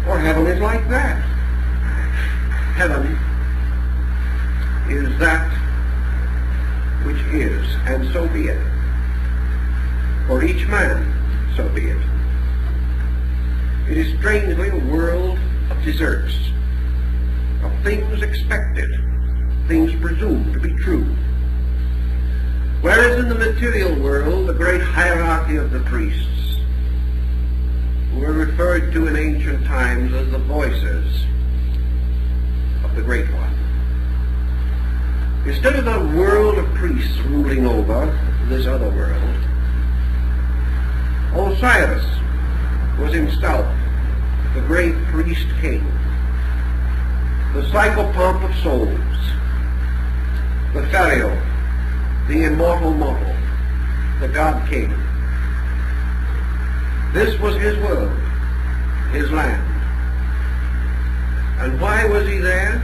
or heaven is like that. Heaven is that which is, and so be it. For each man, so be it. It is strangely a world of deserts, of things expected, things presumed to be true. Whereas in the material world, the great hierarchy of the priests, who were referred to in ancient times as the voices of the Great One. Instead of a world of priests ruling over this other world, Osiris was himself the great priest king, the psychopomp of souls, the Pharaoh, the immortal mortal, the God King. This was his world, his land. And why was he there?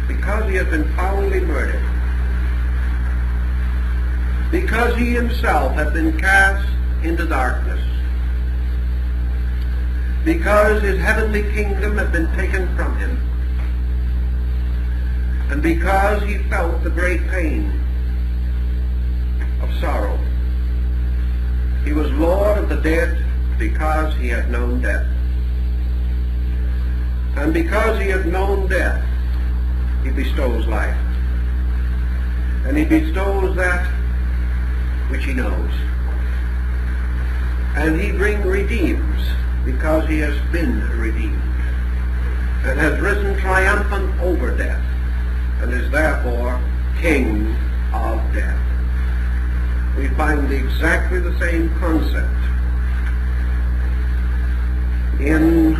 Because he had been foully murdered. Because he himself had been cast into darkness. Because his heavenly kingdom had been taken from him. And because he felt the great pain of sorrow. He was Lord of the dead because he had known death. And because he had known death, he bestows life. And he bestows that which he knows. And he redeems because he has been redeemed and has risen triumphant over death, and is therefore king of death. We find exactly the same concept in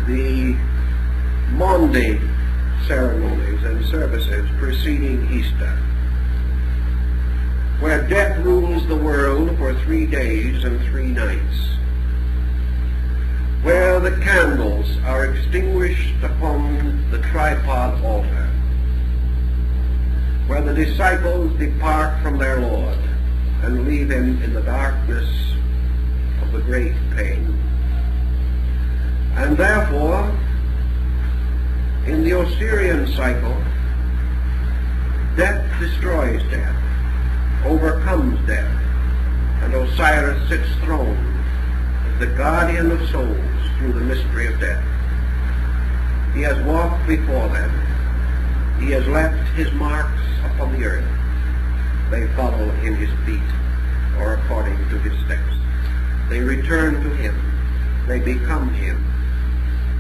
the Maundy ceremonies and services preceding Easter, where death rules the world for 3 days and 3 nights, where the candles are extinguished upon the tripod altar, where the disciples depart from their Lord and leave him in the darkness of the great pain. And therefore, in the Osirian cycle, death destroys death, overcomes death, and Osiris sits throned as the guardian of souls through the mystery of death. He has walked before them. He has left his marks upon the earth. They follow in his feet, or according to his steps. They return to him. They become him.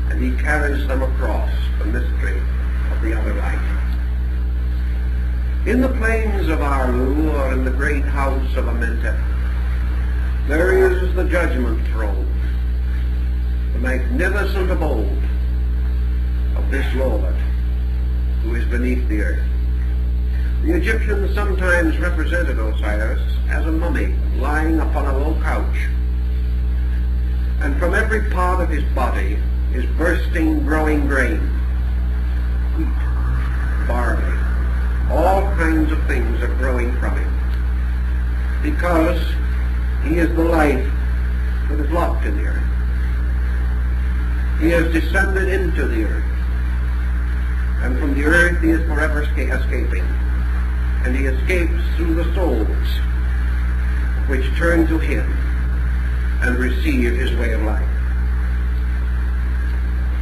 And he carries them across the mystery of the other life. In the plains of Arlu, or in the great house of Amenti, there is the judgment throne, the magnificent abode of this Lord who is beneath the earth. The Egyptians sometimes represented Osiris as a mummy lying upon a low couch, and from every part of his body is bursting, growing grain, wheat, barley, all kinds of things are growing from him, because he is the life that is locked in the earth. He has descended into the earth, and from the earth he is forever escaping, and he escapes through the souls which turn to him and receive his way of life.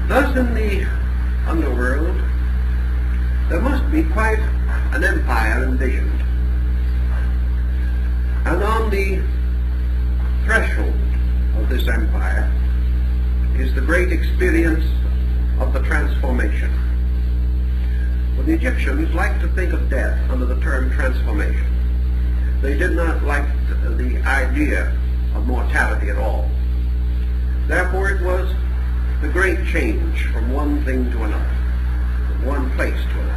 Thus in the underworld there must be quite an empire envisioned, and on the threshold of this empire is the great experience of the transformation. Well, the Egyptians liked to think of death under the term transformation. They did not like the idea of mortality at all. Therefore it was the great change from one thing to another, from one place to another.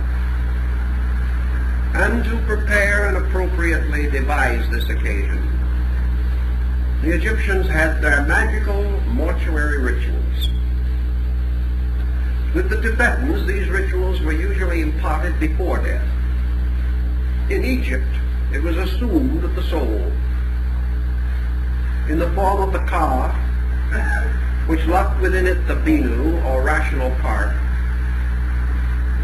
And to prepare and appropriately devise this occasion, the Egyptians had their magical mortuary rituals. With the Tibetans, these rituals were usually imparted before death. In Egypt, it was assumed that the soul, in the form of the ka, which locked within it the binu, or rational part,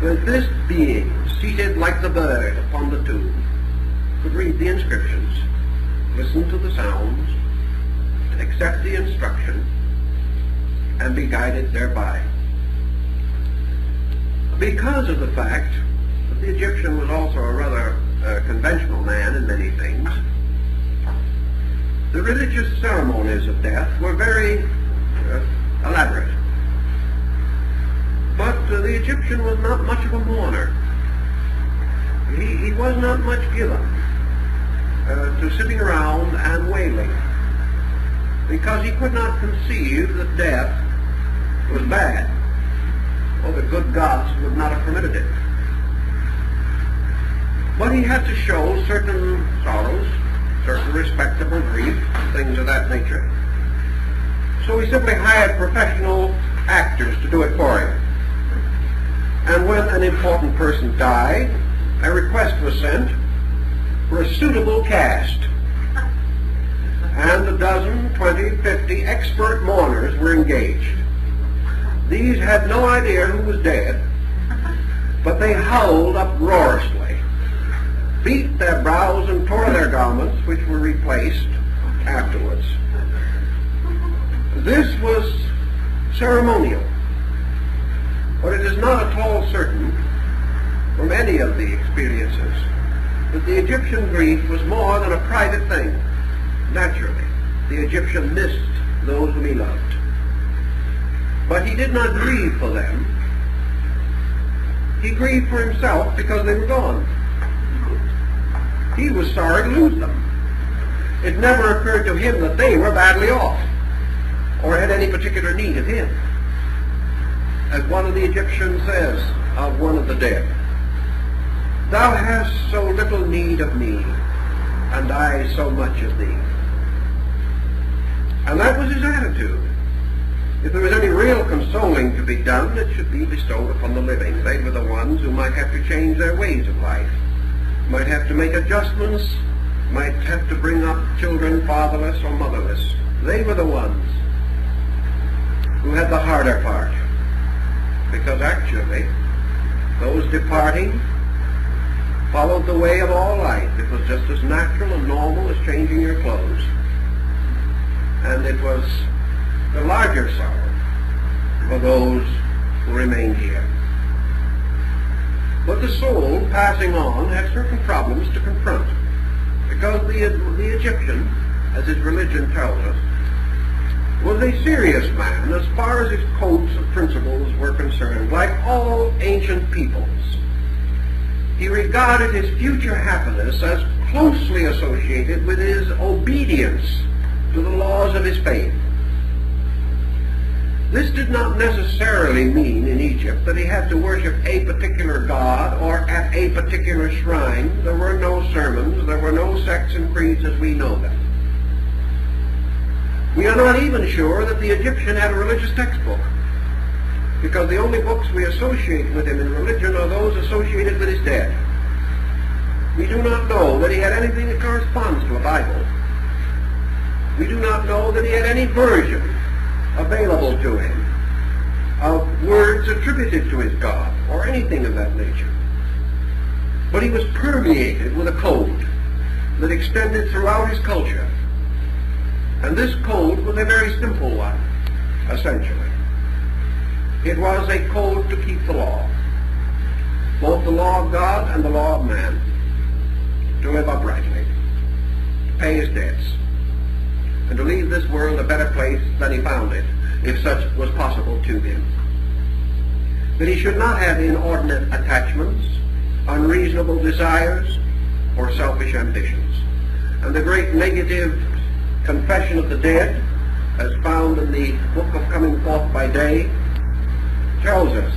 that this being, seated like the bird upon the tomb, could read the inscriptions, listen to the sounds, accept the instruction, and be guided thereby. Because of the fact that the Egyptian was also a rather conventional man in many things, the religious ceremonies of death were very elaborate. But the Egyptian was not much of a mourner. He was not much given to sitting around and wailing, because he could not conceive that death was bad, or the good gods would not have permitted it. But he had to show certain sorrows, certain respectable grief, things of that nature. So he simply hired professional actors to do it for him. And when an important person died, a request was sent for a suitable cast. And a dozen, 20, 50 expert mourners were engaged. These had no idea who was dead, but they howled uproariously, beat their brows and tore their garments, which were replaced afterwards. This was ceremonial, but it is not at all certain from any of the experiences that the Egyptian grief was more than a private thing. Naturally, the Egyptian missed those whom he loved. But he did not grieve for them. He grieved for himself because they were gone. He was sorry to lose them. It never occurred to him that they were badly off or had any particular need of him. As one of the Egyptians says of one of the dead, "Thou hast so little need of me, and I so much of thee." And that was his attitude. If there was any real consoling to be done, it should be bestowed upon the living. They were the ones who might have to change their ways of life, might have to make adjustments, might have to bring up children fatherless or motherless. They were the ones who had the harder part, because actually those departing followed the way of all life. It was just as natural and normal as changing your clothes. And it was the larger sorrow for those who remained here. But the soul, passing on, had certain problems to confront, because the Egyptian, as his religion tells us, was a serious man as far as his codes of principles were concerned. Like all ancient peoples, he regarded his future happiness as closely associated with his obedience to the laws of his faith. This did not necessarily mean in Egypt that he had to worship a particular god or at a particular shrine. There were no sermons, there were no sects and creeds as we know them. We are not even sure that the Egyptian had a religious textbook. because the only books we associate with him in religion are those associated with his dead. We do not know that he had anything that corresponds to a Bible. We do not know that he had any version available to him of words attributed to his God or anything of that nature. But he was permeated with a code that extended throughout his culture. And this code was a very simple one, essentially. It was a code to keep the law, both the law of God and the law of man, to live uprightly, to pay his debts, and to leave this world a better place than he found it, if such was possible to him. That he should not have inordinate attachments, unreasonable desires, or selfish ambitions. And the great negative confession of the dead, as found in the book of Coming Forth by Day, tells us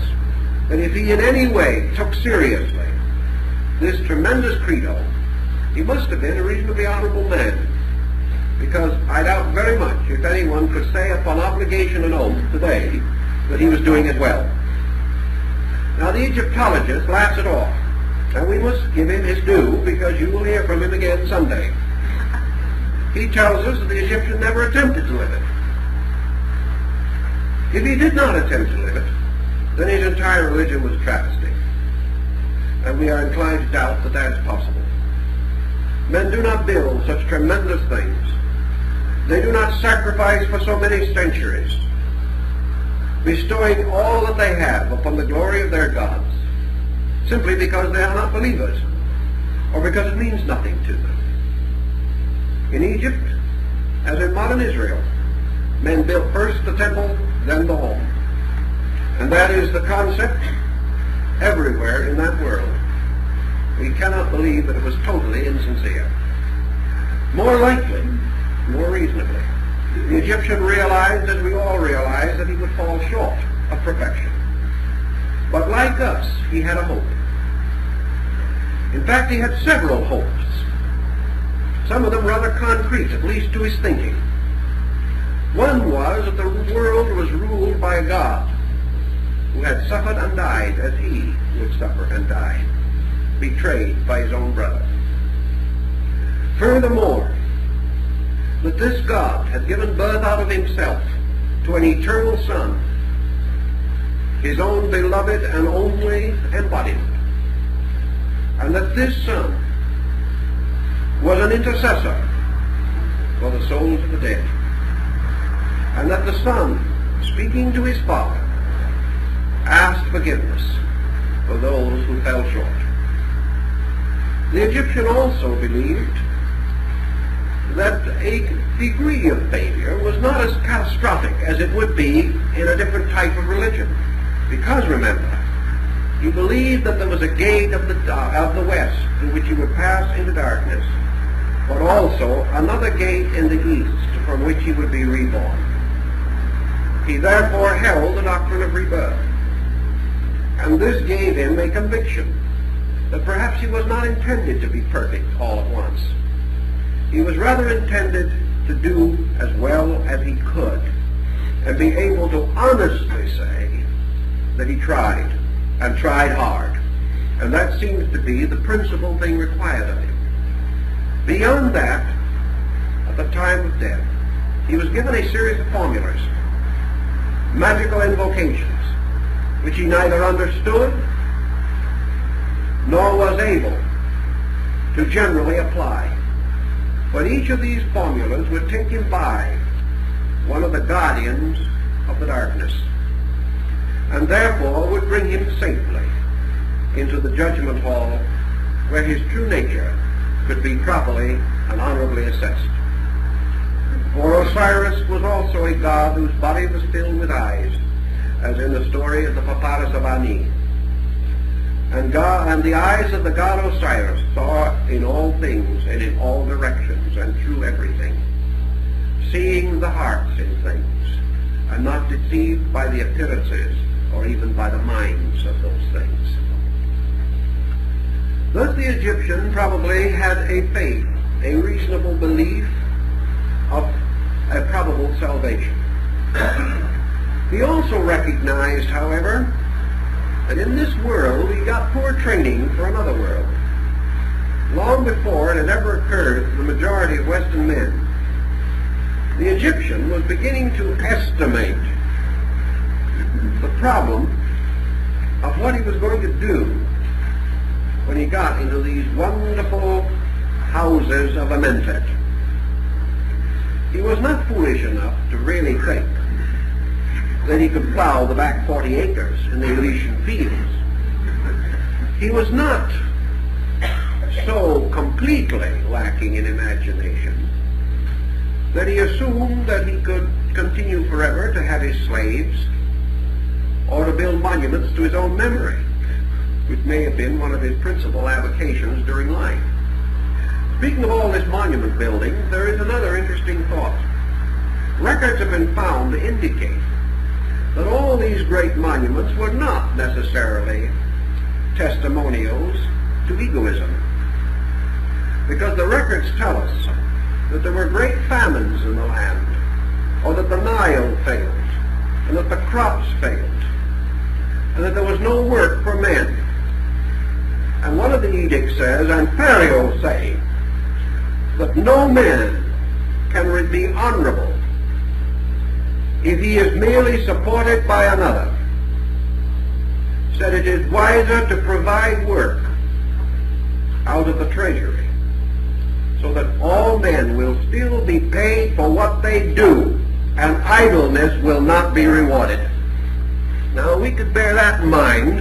that if he in any way took seriously this tremendous credo, he must have been a reasonably honorable man, because I doubt very much if anyone could say upon obligation and oath today that he was doing it well. Now the Egyptologist laughs it off, and we must give him his due, because you will hear from him again someday. He tells us that the Egyptian never attempted to live it. If he did not attempt to live it, then his entire religion was a travesty. And we are inclined to doubt that that is possible. Men do not build such tremendous things. They do not sacrifice for so many centuries, bestowing all that they have upon the glory of their gods, simply because they are not believers, or because it means nothing to them. In Egypt, as in modern Israel, men built first the temple, then the home. And that is the concept everywhere in that world. We cannot believe that it was totally insincere. More likely, more reasonably, the Egyptian realized, as we all realize, that he would fall short of perfection. But like us, he had a hope. In fact, he had several hopes, some of them rather concrete, at least to his thinking. One was that the world was ruled by a God who had suffered and died as he would suffer and die, betrayed by his own brother. Furthermore, that this God had given birth out of himself to an eternal Son, his own beloved and only embodiment, and that this Son was an intercessor for the souls of the dead, and that the Son, speaking to his Father, asked forgiveness for those who fell short. The Egyptian also believed that a degree of failure was not as catastrophic as it would be in a different type of religion. Because, remember, he believed that there was a gate of the west through which he would pass into darkness, but also another gate in the east from which he would be reborn. He therefore held the doctrine of rebirth, and this gave him a conviction that perhaps he was not intended to be perfect all at once. He was rather intended to do as well as he could and be able to honestly say that he tried, and tried hard. And that seems to be the principal thing required of him. Beyond that, at the time of death, he was given a series of formulas, magical invocations, which he neither understood nor was able to generally apply. But each of these formulas would take him by one of the guardians of the darkness, and therefore would bring him safely into the judgment hall where his true nature could be properly and honorably assessed. For Osiris was also a god whose body was filled with eyes, as in the story of the Papyrus of Ani. And the eyes of the god Osiris saw in all things and in all directions and through everything, seeing the hearts in things, and not deceived by the appearances or even by the minds of those things. Thus the Egyptian probably had a faith, a reasonable belief of a probable salvation. He also recognized, however, that in this world he got poor training for another world. Long before it had ever occurred to the majority of Western men, the Egyptian was beginning to estimate the problem of what he was going to do when he got into these wonderful houses of Amenti. He was not foolish enough to really think that he could plow the back 40 acres in the Elysian fields. He was not so completely lacking in imagination that he assumed that he could continue forever to have his slaves or to build monuments to his own memory, which may have been one of his principal avocations during life. Speaking of all this monument building, there is another interesting thought. Records have been found to indicate that all these great monuments were not necessarily testimonials to egoism, because the records tell us that there were great famines in the land, or that the Nile failed, and that the crops failed, and that there was no work for men. And one of the edicts says, and Pharaoh say, that no man can be honorable if he is merely supported by another. Said it is wiser to provide work out of the treasury, so that all men will still be paid for what they do, and idleness will not be rewarded. Now, we could bear that in mind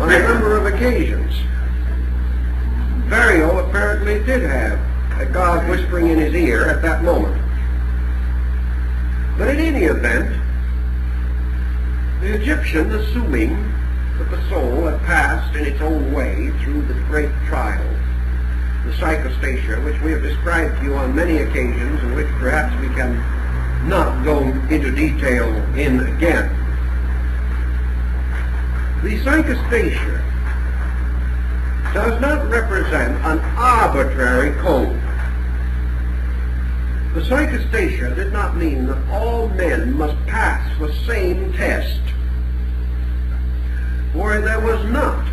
on a number of occasions. Pharaoh apparently did have a God whispering in his ear at that moment. But in any event, the Egyptian, assuming that the soul had passed in its own way through the great trial, the psychostasia, which we have described to you on many occasions, and which perhaps we can not go into detail in again. The psychostasia does not represent an arbitrary code. The psychostasia did not mean that all men must pass the same test, for there was not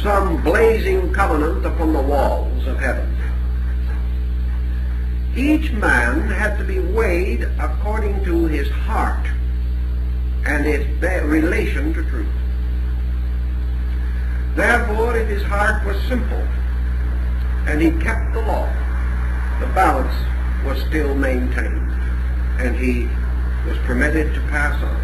some blazing covenant upon the walls of heaven. Each man had to be weighed according to his heart and his relation to truth. Therefore, if his heart was simple and he kept the law, the balance was still maintained, and he was permitted to pass on.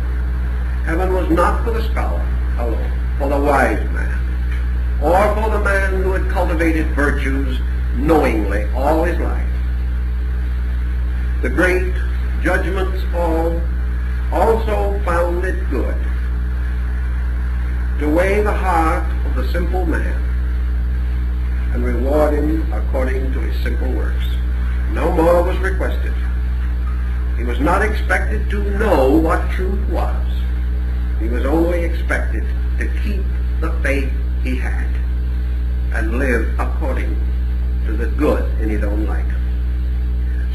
Heaven was not for the scholar alone, for the wise man, or for the man who had cultivated virtues knowingly all his life. The great judgments all also found it good to weigh the heart of the simple man and reward him according to his simple works. No more was requested. He was not expected to know what truth was. He was only expected to keep the faith he had and live according to the good in his own light.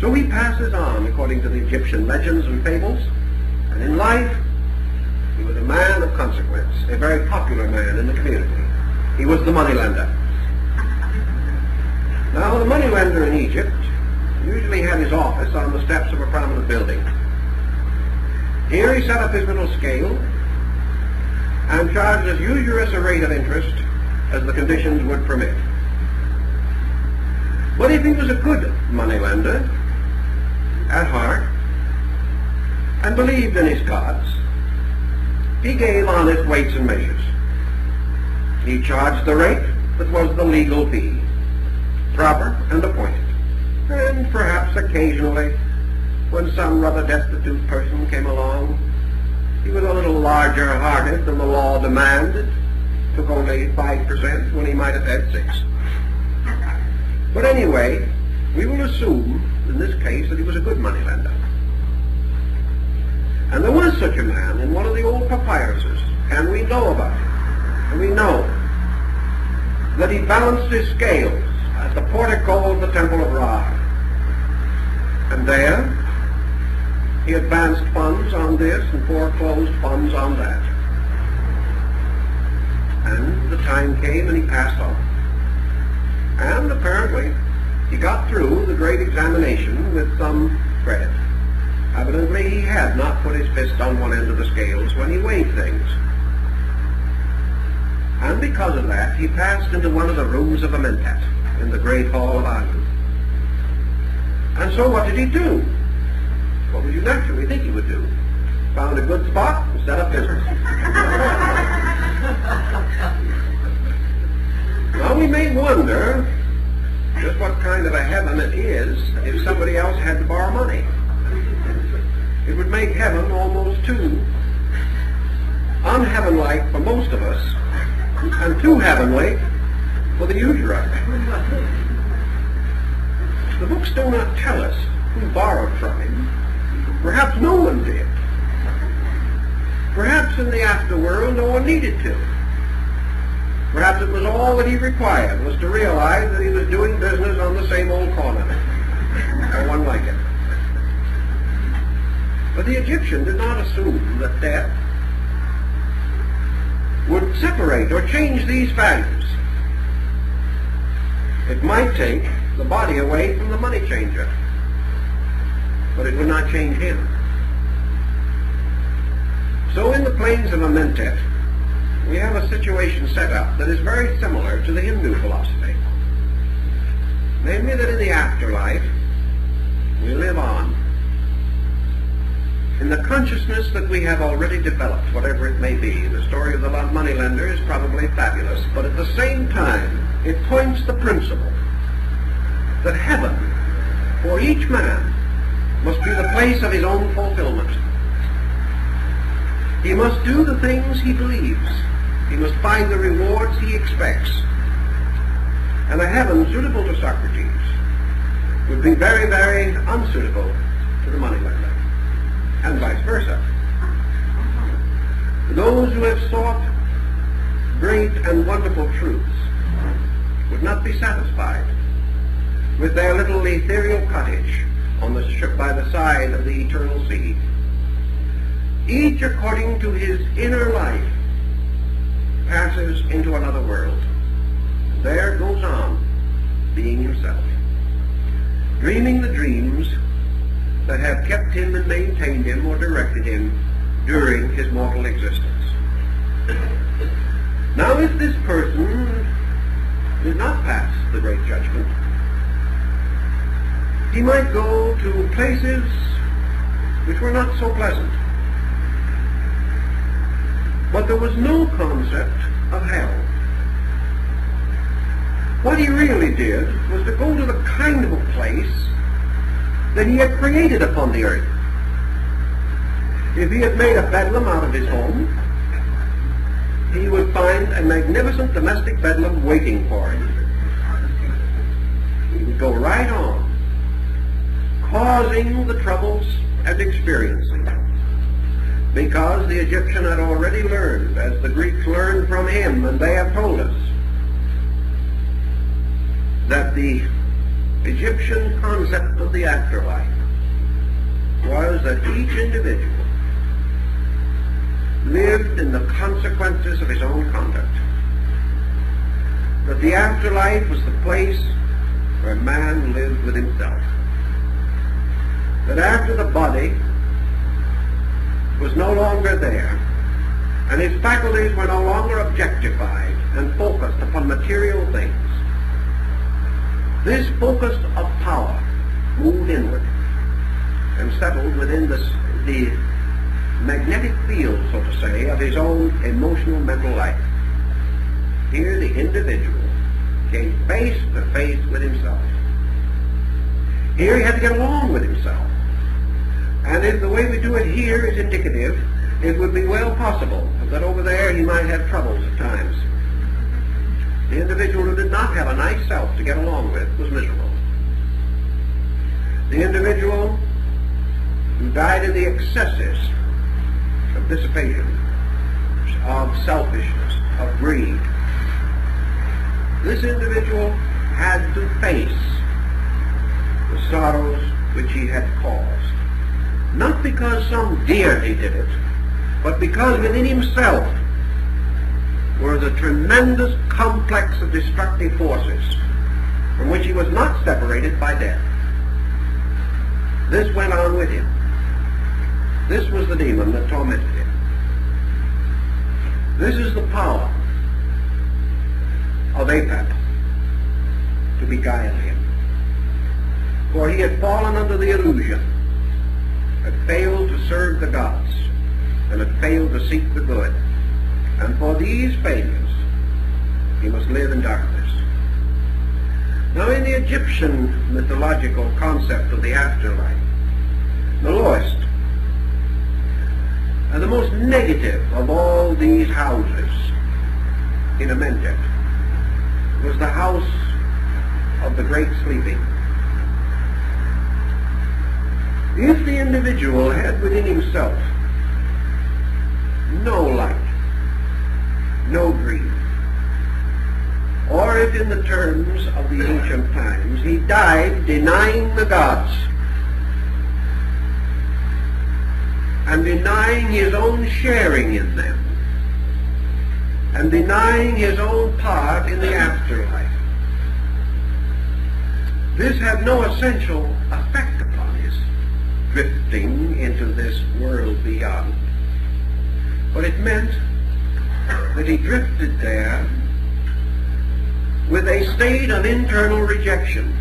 So he passes on according to the Egyptian legends and fables, and in life he was a man of consequence, a very popular man in the community. He was the moneylender. Now, the moneylender in Egypt usually had his office on the steps of a prominent building. Here he set up his little scale and charged as usurious a rate of interest as the conditions would permit. But if he was a good moneylender at heart and believed in his gods, he gave honest weights and measures. He charged the rate that was the legal fee, proper and appointed. And perhaps occasionally, when some rather destitute person came along, he was a little larger hearted than the law demanded, took only 5% when he might have had 6. But anyway, we will assume in this case that he was a good moneylender. And there was such a man in one of the old papyruses, and we know about it. And we know that he balanced his scales at the portico of the Temple of Ra. And there, He advanced funds on this and foreclosed funds on that. And the time came and he passed on. And apparently he got through the great examination with some credit. Evidently he had not put his fist on one end of the scales when he weighed things. And because of that, he passed into one of the rooms of Amenti in the great hall of Anu. And so what did he do? What would you naturally think he would do? Found a good spot and set up business. Now we may wonder just what kind of a heaven it is if somebody else had to borrow money. It would make heaven almost too unheaven-like for most of us, and too heavenly for the usurer. The books do not tell us who borrowed from him. Perhaps no one did. Perhaps in the afterworld no one needed to. Perhaps it was all that he required was to realize that he was doing business on the same old corner, or one like it. But the Egyptian did not assume that death would separate or change these values. It might take the body away from the money changer, but it would not change him. So in the plains of Amenti, we have a situation set up that is very similar to the Hindu philosophy. Namely that in the afterlife, we live on in the consciousness that we have already developed, whatever it may be. The story of the moneylender is probably fabulous, but at the same time, it points the principle that heaven, for each man, must be the place of his own fulfillment. He must do the things he believes. He must find the rewards he expects. And a heaven suitable to Socrates would be very, very unsuitable to the moneylender, and vice versa. Those who have sought great and wonderful truths would not be satisfied with their little ethereal cottage on the ship by the side of the eternal sea. Each, according to his inner life, passes into another world. There goes on being himself, dreaming the dreams that have kept him and maintained him or directed him during his mortal existence. Now, if this person did not pass the great judgment, he might go to places which were not so pleasant. But there was no concept of hell. What he really did was to go to the kind of a place that he had created upon the earth. If he had made a bedlam out of his home, he would find a magnificent domestic bedlam waiting for him. He would go right on, causing the troubles and experiencing them. Because the Egyptian had already learned, as the Greeks learned from him, and they have told us, that the Egyptian concept of the afterlife was that each individual lived in the consequences of his own conduct. That the afterlife was the place where man lived with himself. That after the body was no longer there, and his faculties were no longer objectified and focused upon material things, this focus of power moved inward and settled within the magnetic field, so to say, of his own emotional mental life. Here the individual came face to face with himself. Here he had to get along with himself. And if the way we do it here is indicative, it would be well possible that over there he might have troubles at times. The individual who did not have a nice self to get along with was miserable. The individual who died in the excesses of dissipation, of selfishness, of greed, this individual had to face the sorrows which he had caused. not because some deity did it, but because within himself were the tremendous complex of destructive forces from which he was not separated by death. This went on with him. This was the demon that tormented him. This is the power of Apep to beguile him. For he had fallen under the illusion, had failed to serve the gods, and had failed to seek the good. And for these failures, he must live in darkness. Now in the Egyptian mythological concept of the afterlife, the lowest and the most negative of all these houses in Amenti was the house of the great sleeping. If the individual had within himself no light, no dream, or if in the terms of the ancient times he died denying the gods and denying his own sharing in them and denying his own part in the afterlife, this had no essential effect upon his drifting into this world beyond. But it meant that he drifted there with a state of internal rejection.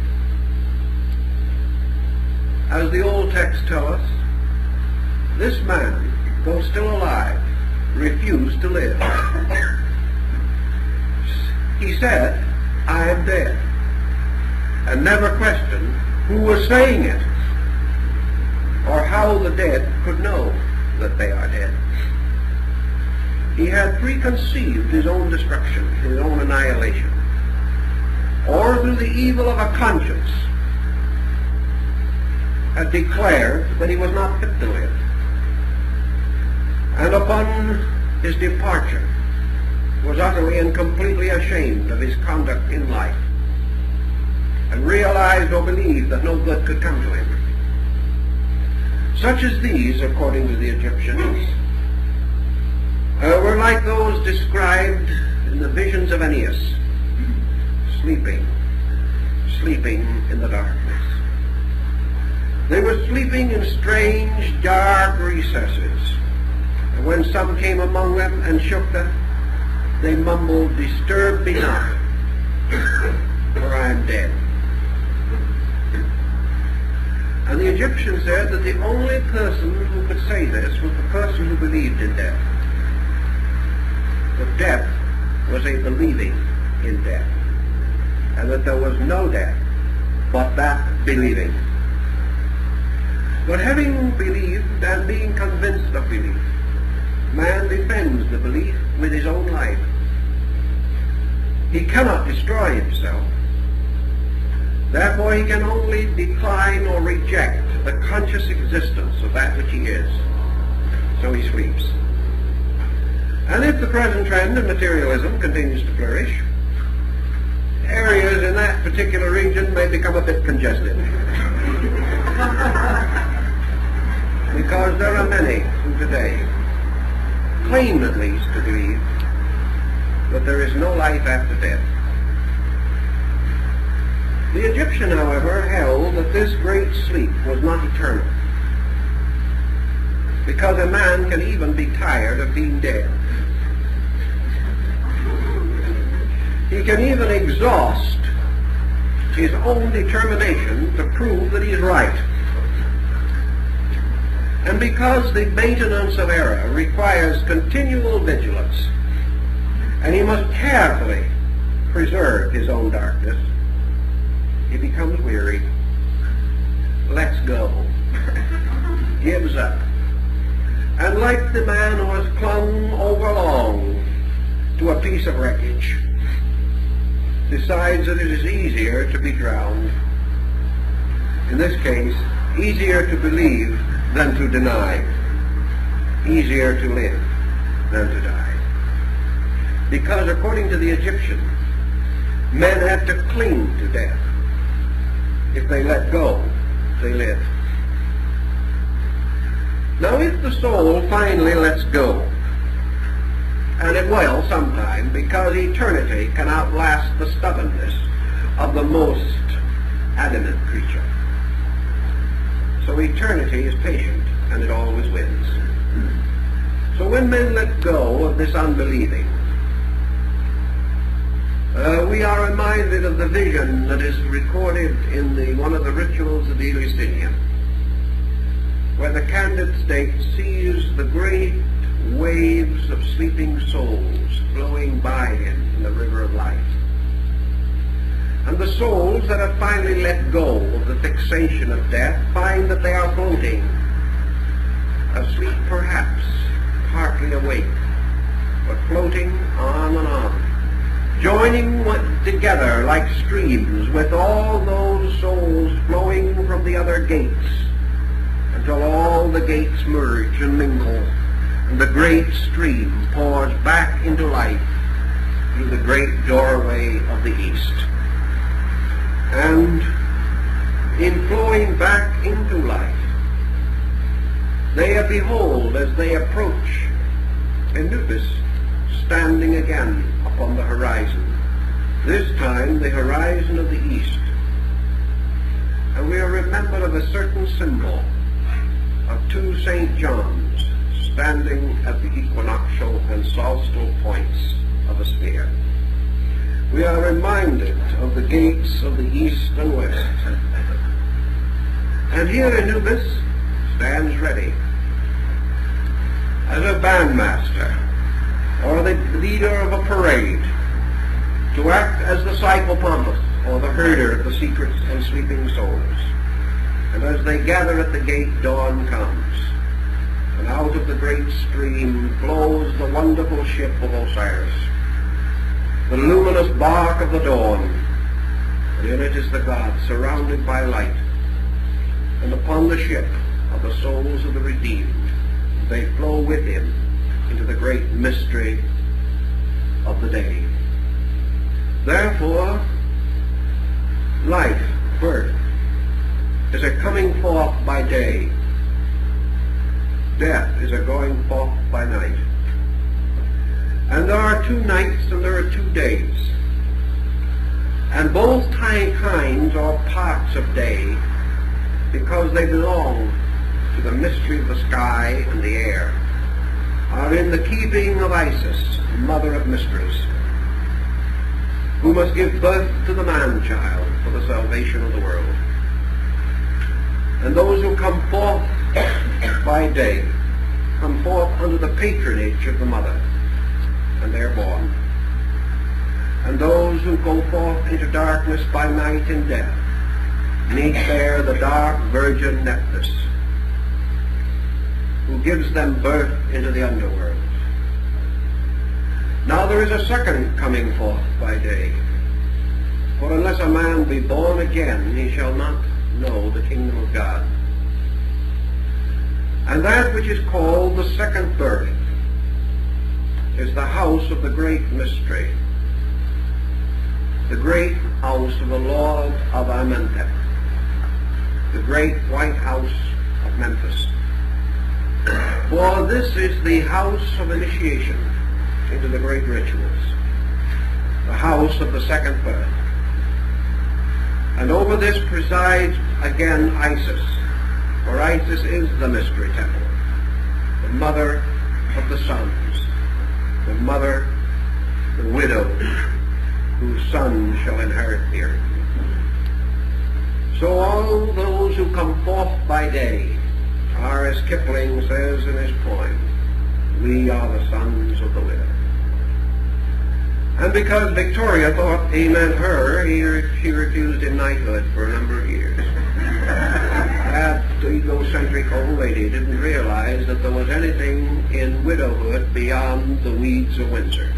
As the old texts tell us, this man, though still alive, refused to live. He said, "I am dead," and never questioned who was saying it or how the dead could know that they are dead. He had preconceived his own destruction, his own annihilation, or through the evil of a conscience had declared that he was not fit to live. And upon his departure was utterly and completely ashamed of his conduct in life, and realized or believed that no good could come to him. Such as these, according to the Egyptians, were like those described in the visions of Aeneas, sleeping in the darkness. They were sleeping in strange, dark recesses, and when some came among them and shook them, they mumbled, "Disturb me not, for I am dead." And the Egyptians said that the only person who could say this was the person who believed in death. That death was a believing in death, and that there was no death but that believing. But having believed and being convinced of belief, man defends the belief with his own life. He cannot destroy himself. Therefore he can only decline or reject the conscious existence of that which he is. So he sleeps. And if the present trend of materialism continues to flourish, areas in that particular region may become a bit congested. Because there are many who today claim at least to believe that there is no life after death. The Egyptian, however, held that this great sleep was not eternal, because a man can even be tired of being dead. He can even exhaust his own determination to prove that he is right. And because the maintenance of error requires continual vigilance, and he must carefully preserve his own darkness, he becomes weary, lets go, gives up, and like the man who has clung overlong to a piece of wreckage, decides that it is easier to be drowned. In this case, easier to believe than to deny, easier to live than to die. Because according to the Egyptian, men have to cling to death. If they let go, they live. if the soul finally lets go, and it will sometime, because eternity can outlast the stubbornness of the most adamant creature. So eternity is patient, and it always wins. So when men let go of this unbelieving, we are reminded of the vision that is recorded in one of the rituals of the Elysium, where the candid state sees the great waves of sleeping souls flowing by him in the river of life. And the souls that have finally let go of the fixation of death find that they are floating, asleep perhaps, partly awake, but floating on and on, joining together like streams with all those souls flowing from the other gates, until all the gates merge and mingle, and the great stream pours back into life through the great doorway of the east. And in flowing back into life, they behold, as they approach, Anubis standing again upon the horizon, this time the horizon of the east. And we are remembered of a certain symbol of two St. Johns standing at the equinoctial and solstical points of a sphere. We are reminded of the gates of the east and west. And here Anubis stands ready as a bandmaster or the leader of a parade to act as the psychopompus or the herder of the secrets and sleeping souls. And as they gather at the gate, dawn comes, and out of the great stream flows the wonderful ship of Osiris, the luminous bark of the dawn, and in it is the god surrounded by light. And upon the ship are the souls of the redeemed. They flow with him into the great mystery of the day. Therefore, life, birth, is a coming forth by day. Death is a going forth by night. And there are two nights and there are 2 days. And both kinds are parts of day because they belong to the mystery of the sky and the air, are in the keeping of Isis, mother of mysteries, who must give birth to the man-child for the salvation of the world. And those who come forth by day come forth under the patronage of the mother, and they're born. And those who go forth into darkness by night and death meet there the dark virgin Nephthys, who gives them birth into the underworld. Now there is a second coming forth by day, for unless a man be born again, he shall not know the kingdom of God. And that which is called the second birth is the house of the great mystery, the great house of the Lord of Amenti, the great white house of Memphis. For this is the house of initiation into the great rituals, the house of the second birth. And over this presides again Isis, for Isis is the mystery temple, the mother of the sons, the mother, the widow, whose son shall inherit the earth. So all those who come forth by day are, as Kipling says in his poem, we are the sons of the widow. And because Victoria thought he meant her, she refused him knighthood for a number of years. That egocentric old lady didn't realize that there was anything in widowhood beyond the weeds of Windsor.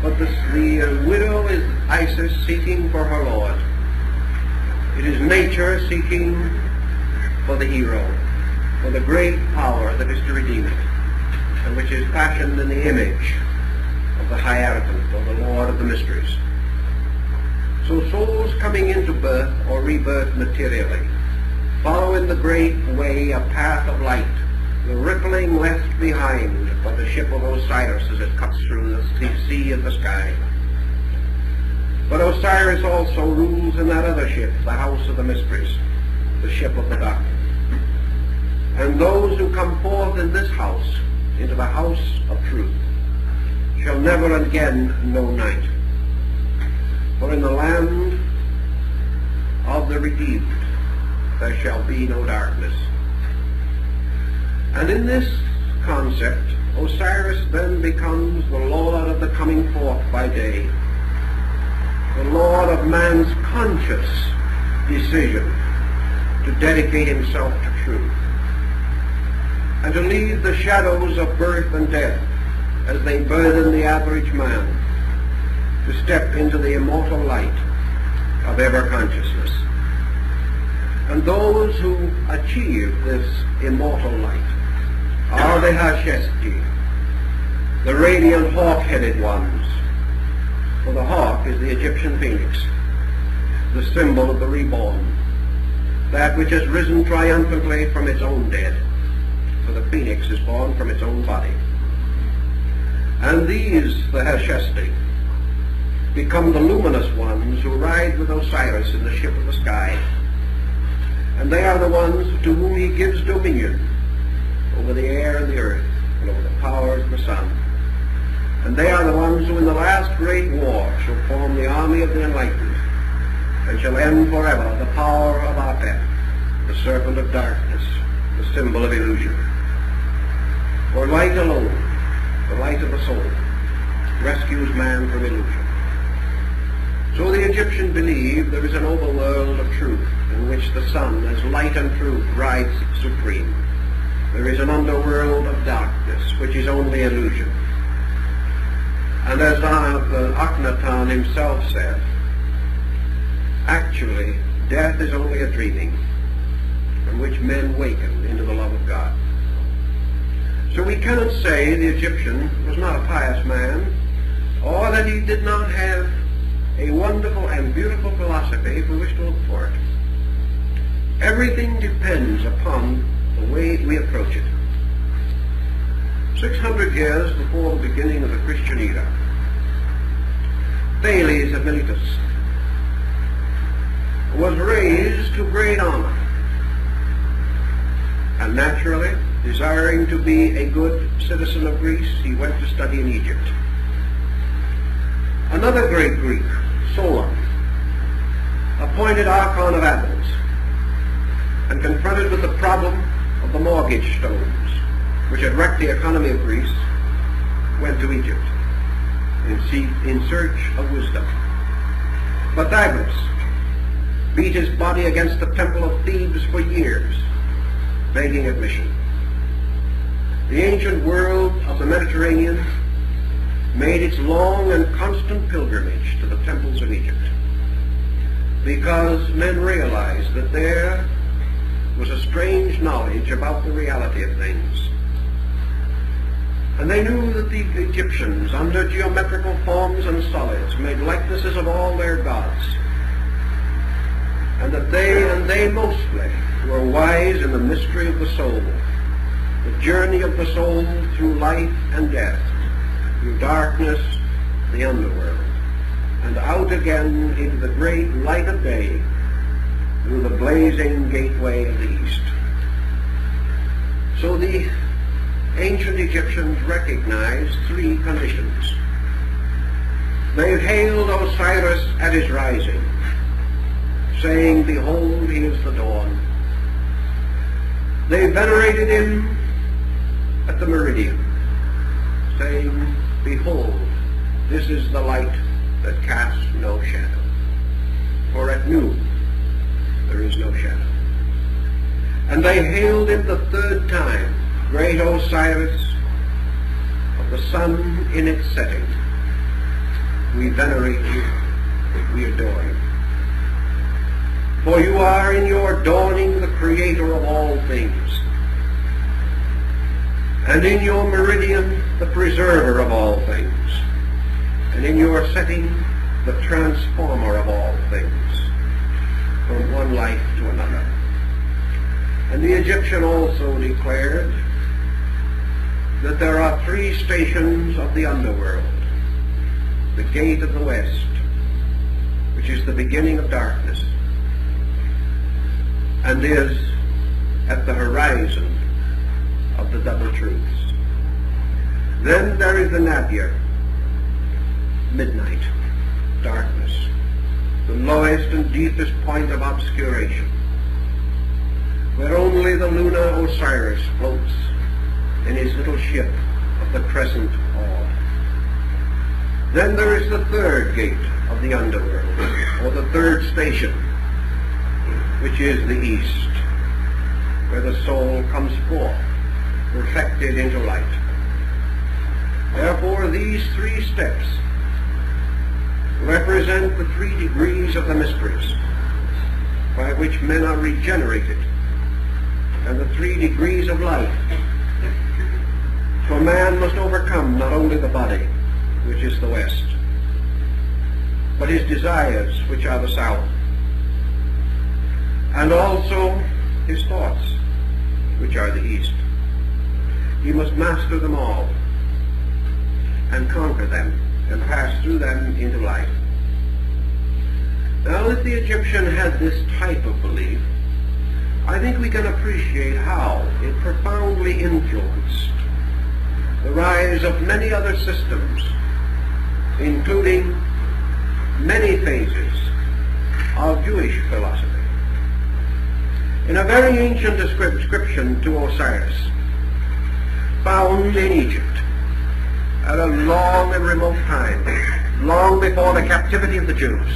But the widow is Isis seeking for her Lord. It is nature seeking for the hero, for the great power that is to redeem it, and which is fashioned in the image of the Hierophant, or the Lord of the Mysteries. So souls coming into birth or rebirth materially following the great way, a path of light, the rippling left behind by the ship of Osiris as it cuts through the sea and the sky. But Osiris also rules in that other ship, the house of the mysteries, the ship of the dark. And those who come forth in this house, into the house of truth, shall never again know night. For in the land of the redeemed there shall be no darkness. And in this concept, Osiris then becomes the Lord of the coming forth by day, the Lord of man's conscious decision to dedicate himself to truth, and to leave the shadows of birth and death as they burden the average man, to step into the immortal light of ever-consciousness. And those who achieve this immortal light are the Hashesti, the radiant hawk-headed ones, for the hawk is the Egyptian phoenix, the symbol of the reborn, that which has risen triumphantly from its own dead, for the phoenix is born from its own body. And these, the Hashesti, become the luminous ones who ride with Osiris in the ship of the sky. And they are the ones to whom he gives dominion over the air and the earth, and over the powers of the sun. And they are the ones who in the last great war shall form the army of the enlightened, and shall end forever the power of Apep, the serpent of darkness, the symbol of illusion. For light alone, the light of the soul, rescues man from illusion. So the Egyptians believe there is an overworld of truth in which the sun, as light and truth, rides supreme. There is an underworld of darkness, which is only illusion. And as Akhenaten himself said, actually, death is only a dreaming from which men waken into the love of God. So we cannot say the Egyptian was not a pious man, or that he did not have a wonderful and beautiful philosophy if we wish to look for it. Everything depends upon the way we approach it. 600 years before the beginning of the Christian era, Thales of Miletus was raised to great honor, and naturally, desiring to be a good citizen of Greece, he went to study in Egypt. Another great Greek, Solon, appointed Archon of Athens, and confronted with the problem of the mortgage stones, which had wrecked the economy of Greece, went to Egypt in search of wisdom. Pythagoras beat his body against the temple of Thebes for years, begging admission. The ancient world of the Mediterranean made its long and constant pilgrimage to the temples of Egypt, because men realized that there was a strange knowledge about the reality of things. And they knew that the Egyptians, under geometrical forms and solids, made likenesses of all their gods, and that they mostly were wise in the mystery of the soul, the journey of the soul through life and death, through darkness, the underworld, and out again into the great light of day through the blazing gateway of the east. So the ancient Egyptians recognized three conditions. They hailed Osiris at his rising, saying, "Behold, he is the dawn." They venerated him at the meridian, saying, "Behold, this is the light that casts no shadow." For at noon there is no shadow. And they hailed him the third time, "Great Osiris of the sun in its setting. We venerate you, we adore you. For you are in your dawning the creator of all things, and in your meridian the preserver of all things, and in your setting the transformer of all things, from one life to another." And the Egyptian also declared that there are 3 stations of the underworld. The gate of the west, which is the beginning of darkness, and is at the horizon of the double truths. Then there is the nadir, midnight, darkness, the lowest and deepest point of obscuration, where only the lunar Osiris floats in his little ship of the crescent orb. Then there is the 3rd gate of the underworld, or the 3rd station, which is the east, where the soul comes forth, perfected into light. Therefore, these 3 steps represent the 3 degrees of the mysteries by which men are regenerated, and the 3 degrees of life. For man must overcome not only the body, which is the west, but his desires, which are the south, and also his thoughts, which are the east. He must master them all and conquer them and pass through them into life. Now, if the Egyptian had this type of belief, I think we can appreciate how it profoundly influenced the rise of many other systems, including many phases of Jewish philosophy. In a very ancient description to Osiris, found in Egypt at a long and remote time, long before the captivity of the Jews,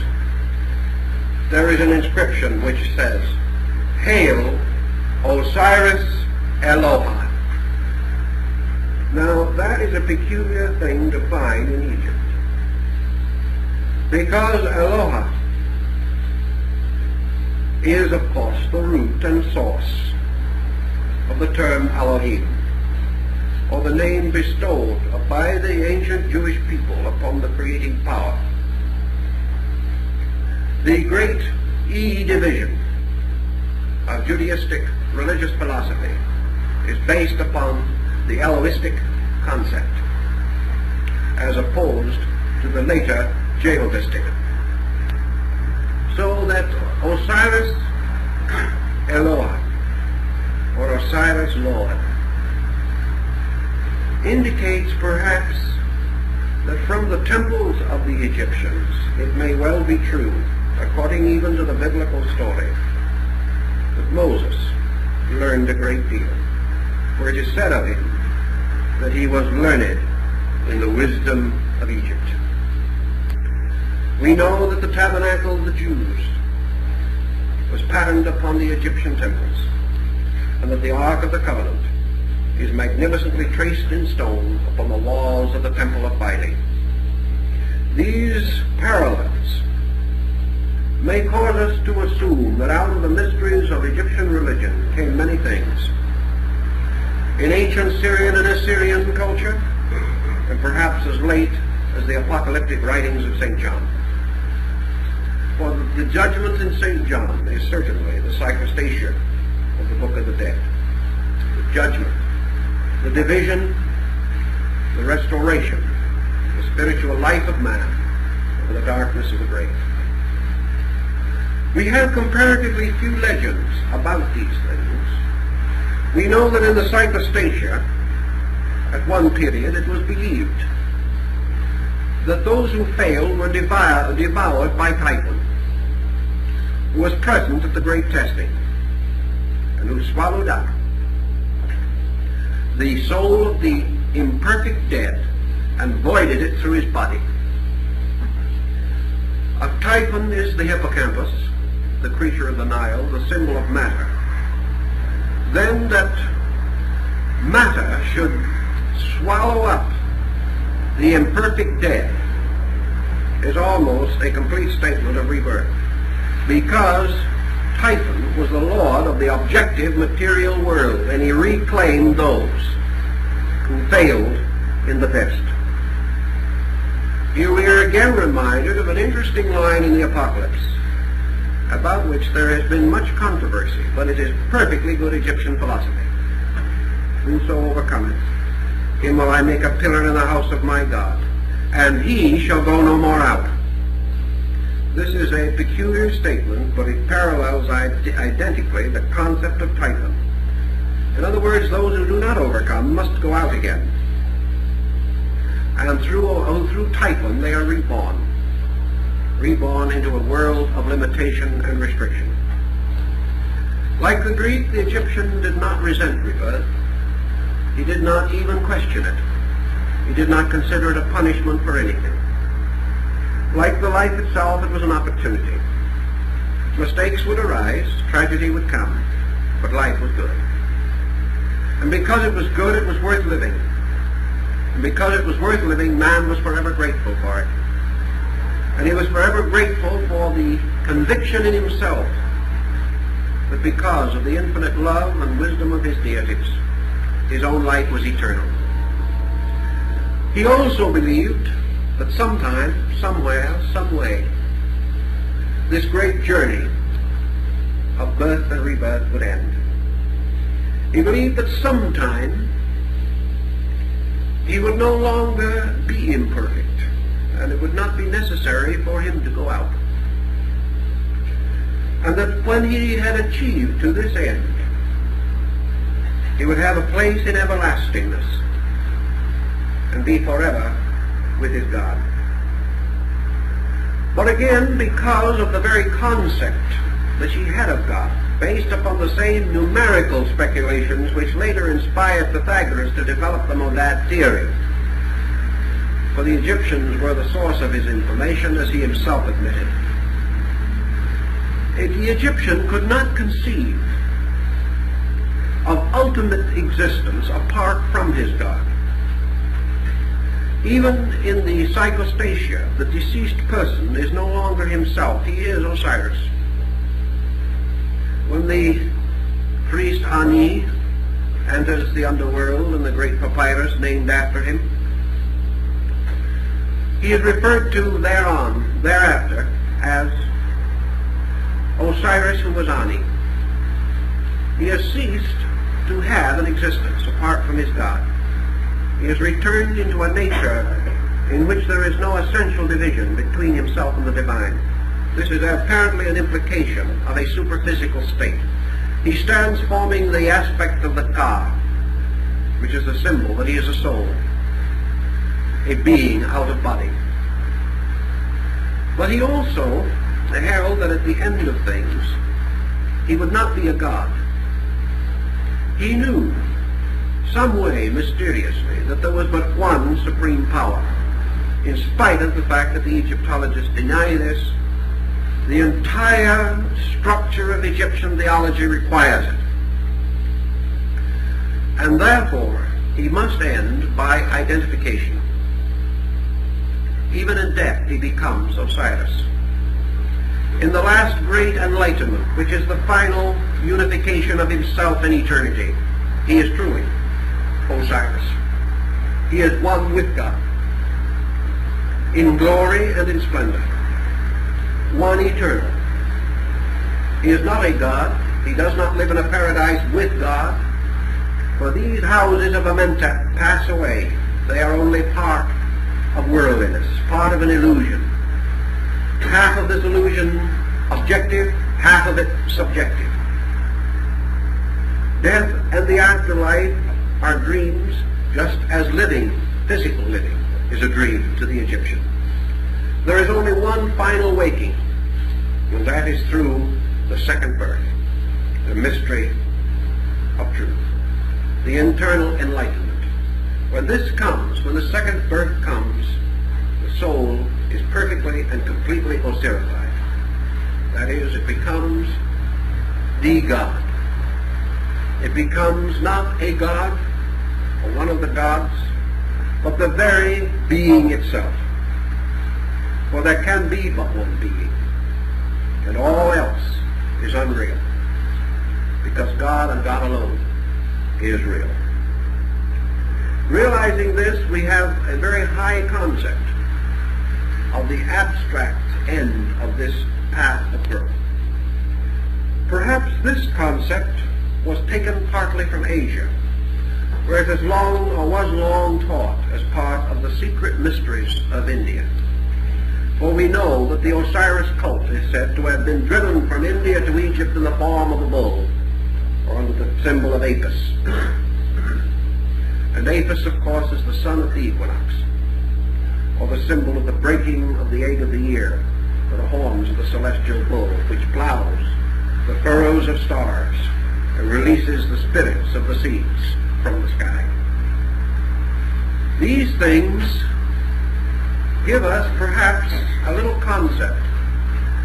there is an inscription which says, "Hail, Osiris Eloha." Now, that is a peculiar thing to find in Egypt, because Eloha is, of course, the root and source of the term Elohim, or the name bestowed by the ancient Jewish people upon the creating power. The great division of Judaistic religious philosophy is based upon the Elohistic concept, as opposed to the later Jehovistic. So that Osiris Eloah, or Osiris Lord, indicates perhaps that from the temples of the Egyptians it may well be true, according even to the biblical story, that Moses learned a great deal. For it is said of him that he was learned in the wisdom of Egypt. We know that the tabernacle of the Jews was patterned upon the Egyptian temples, and that the Ark of the Covenant is magnificently traced in stone upon the walls of the Temple of Philae. These parallels may cause us to assume that out of the mysteries of Egyptian religion came many things. In ancient Syrian and Assyrian culture, and perhaps as late as the apocalyptic writings of St. John. For the judgment in St. John is certainly the psychostasia of the Book of the Dead. The judgment, the division, the restoration, the spiritual life of man over the darkness of the grave. We have comparatively few legends about these things. We know that in the psychostasia, at one period, it was believed that those who failed were devoured by Typhon, who was present at the great testing, and who swallowed up the soul of the imperfect dead and voided it through his body. Of Typhon is the hippocampus, the creature of the Nile, the symbol of matter. Then that matter should swallow up the imperfect dead is almost a complete statement of rebirth, because Typhon was the lord of the objective material world, and he reclaimed those who failed in the test. Here we are again reminded of an interesting line in the Apocalypse, about which there has been much controversy, but it is perfectly good Egyptian philosophy. Whoso overcometh, him will I make a pillar in the house of my God, and he shall go no more out. This is a peculiar statement, but it parallels identically the concept of Typhon. In other words, those who do not overcome must go out again. And through Typhon they are reborn into a world of limitation and restriction. Like the Greek, the Egyptian did not resent rebirth. He did not even question it. He did not consider it a punishment for anything. Like the life itself, it was an opportunity. Mistakes would arise, tragedy would come, but life was good. And because it was good, it was worth living. And because it was worth living, man was forever grateful for it. And he was forever grateful for the conviction in himself that because of the infinite love and wisdom of his deities, his own life was eternal. He also believed that sometime, somewhere, some way, this great journey of birth and rebirth would end. He believed that sometime he would no longer be imperfect, and it would not be necessary for him to go out. And that when he had achieved to this end, he would have a place in everlastingness and be forever with his God. But again, because of the very concept that he had of God, based upon the same numerical speculations which later inspired Pythagoras to develop the monad theory, for the Egyptians were the source of his information, as he himself admitted. The Egyptian could not conceive of ultimate existence apart from his God. Even in the psychostasia, the deceased person is no longer himself. He is Osiris. When the priest Ani enters the underworld in the great papyrus named after him, he is referred to thereafter as Osiris who was Ani. He has ceased to have an existence apart from his God. He has returned into a nature in which there is no essential division between himself and the divine. This is apparently an implication of a superphysical state. He stands forming the aspect of the Ka, which is the symbol that he is a soul, a being out of body. But he also held that at the end of things, he would not be a god. He knew, some way, mysteriously, that there was but one supreme power. In spite of the fact that the Egyptologists deny this, the entire structure of Egyptian theology requires it. And therefore, he must end by identification. Even in death, he becomes Osiris. In the last great enlightenment, which is the final unification of himself in eternity, he is truly Osiris. He is one with God, in glory and in splendor, one eternal. He is not a god. He does not live in a paradise with God, for these houses of Amenti pass away. They are only part of worldliness, part of an illusion. Half of this illusion objective, half of it subjective. Death and the afterlife are dreams, just as living, physical living, is a dream to the Egyptian. There is only one final waking, and that is through the second birth, the mystery of truth, the internal enlightenment. When this comes, when the second birth comes, the soul is perfectly and completely Osirified. That is, it becomes the God. It becomes not a god or one of the gods, but the very being itself. For there can be but one being, and all else is unreal, because God and God alone is real. Realizing this, we have a very high concept of the abstract end of this path of growth. Perhaps this concept was taken partly from Asia, where it was long taught as part of the secret mysteries of India. For we know that the Osiris cult is said to have been driven from India to Egypt in the form of a bull, or under the symbol of Apis. And Apis, of course, is the sun at the equinox, or the symbol of the breaking of the egg of the year, for the horns of the celestial bull, which plows the furrows of stars and releases the spirits of the seeds from the sky. These things give us perhaps a little concept,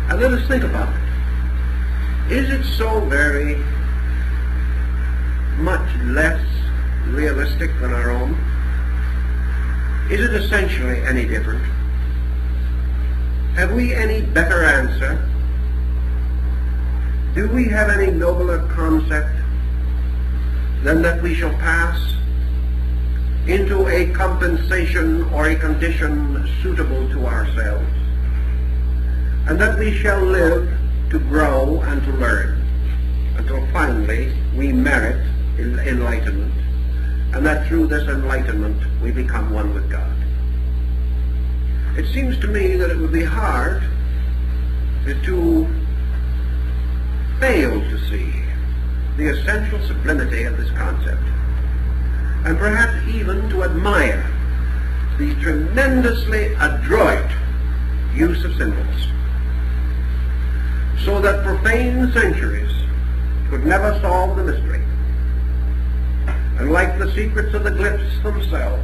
and let us think about it. Is it so very much less realistic than our own? Is it essentially any different? Have we any better answer? Do we have any nobler concept than that we shall pass into a compensation or a condition suitable to ourselves, and that we shall live to grow and to learn until finally we merit enlightenment, and that through this enlightenment we become one with God? It seems to me that it would be hard to fail to see the essential sublimity of this concept, and perhaps even to admire the tremendously adroit use of symbols, so that profane centuries could never solve the mystery. And like the secrets of the glyphs themselves,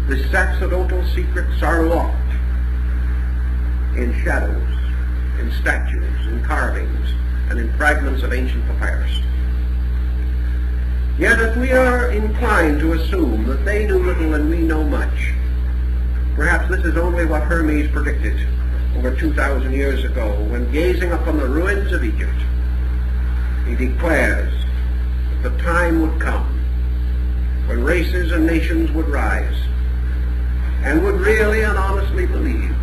the sacerdotal secrets are locked in shadows, in statues, in carvings, and in fragments of ancient papyrus. Yet if we are inclined to assume that they knew little and we know much, perhaps this is only what Hermes predicted over 2,000 years ago, when gazing upon the ruins of Egypt, he declares that the time would come when races and nations would rise and would really and honestly believe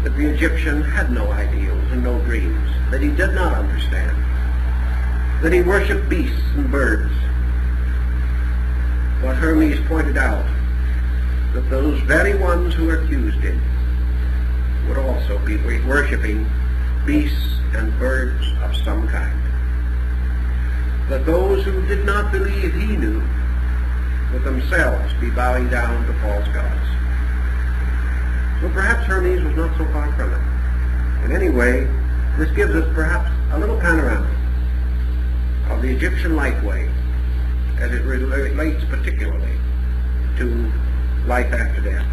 that the Egyptian had no ideals and no dreams, that he did not understand, that he worshipped beasts and birds. But Hermes pointed out that those very ones who accused him would also be worshipping beasts and birds of some kind. That those who did not believe he knew would themselves be bowing down to false gods. So perhaps Hermes was not so far from it. In any way, this gives us perhaps a little panorama of the Egyptian life way as it relates particularly to life after death.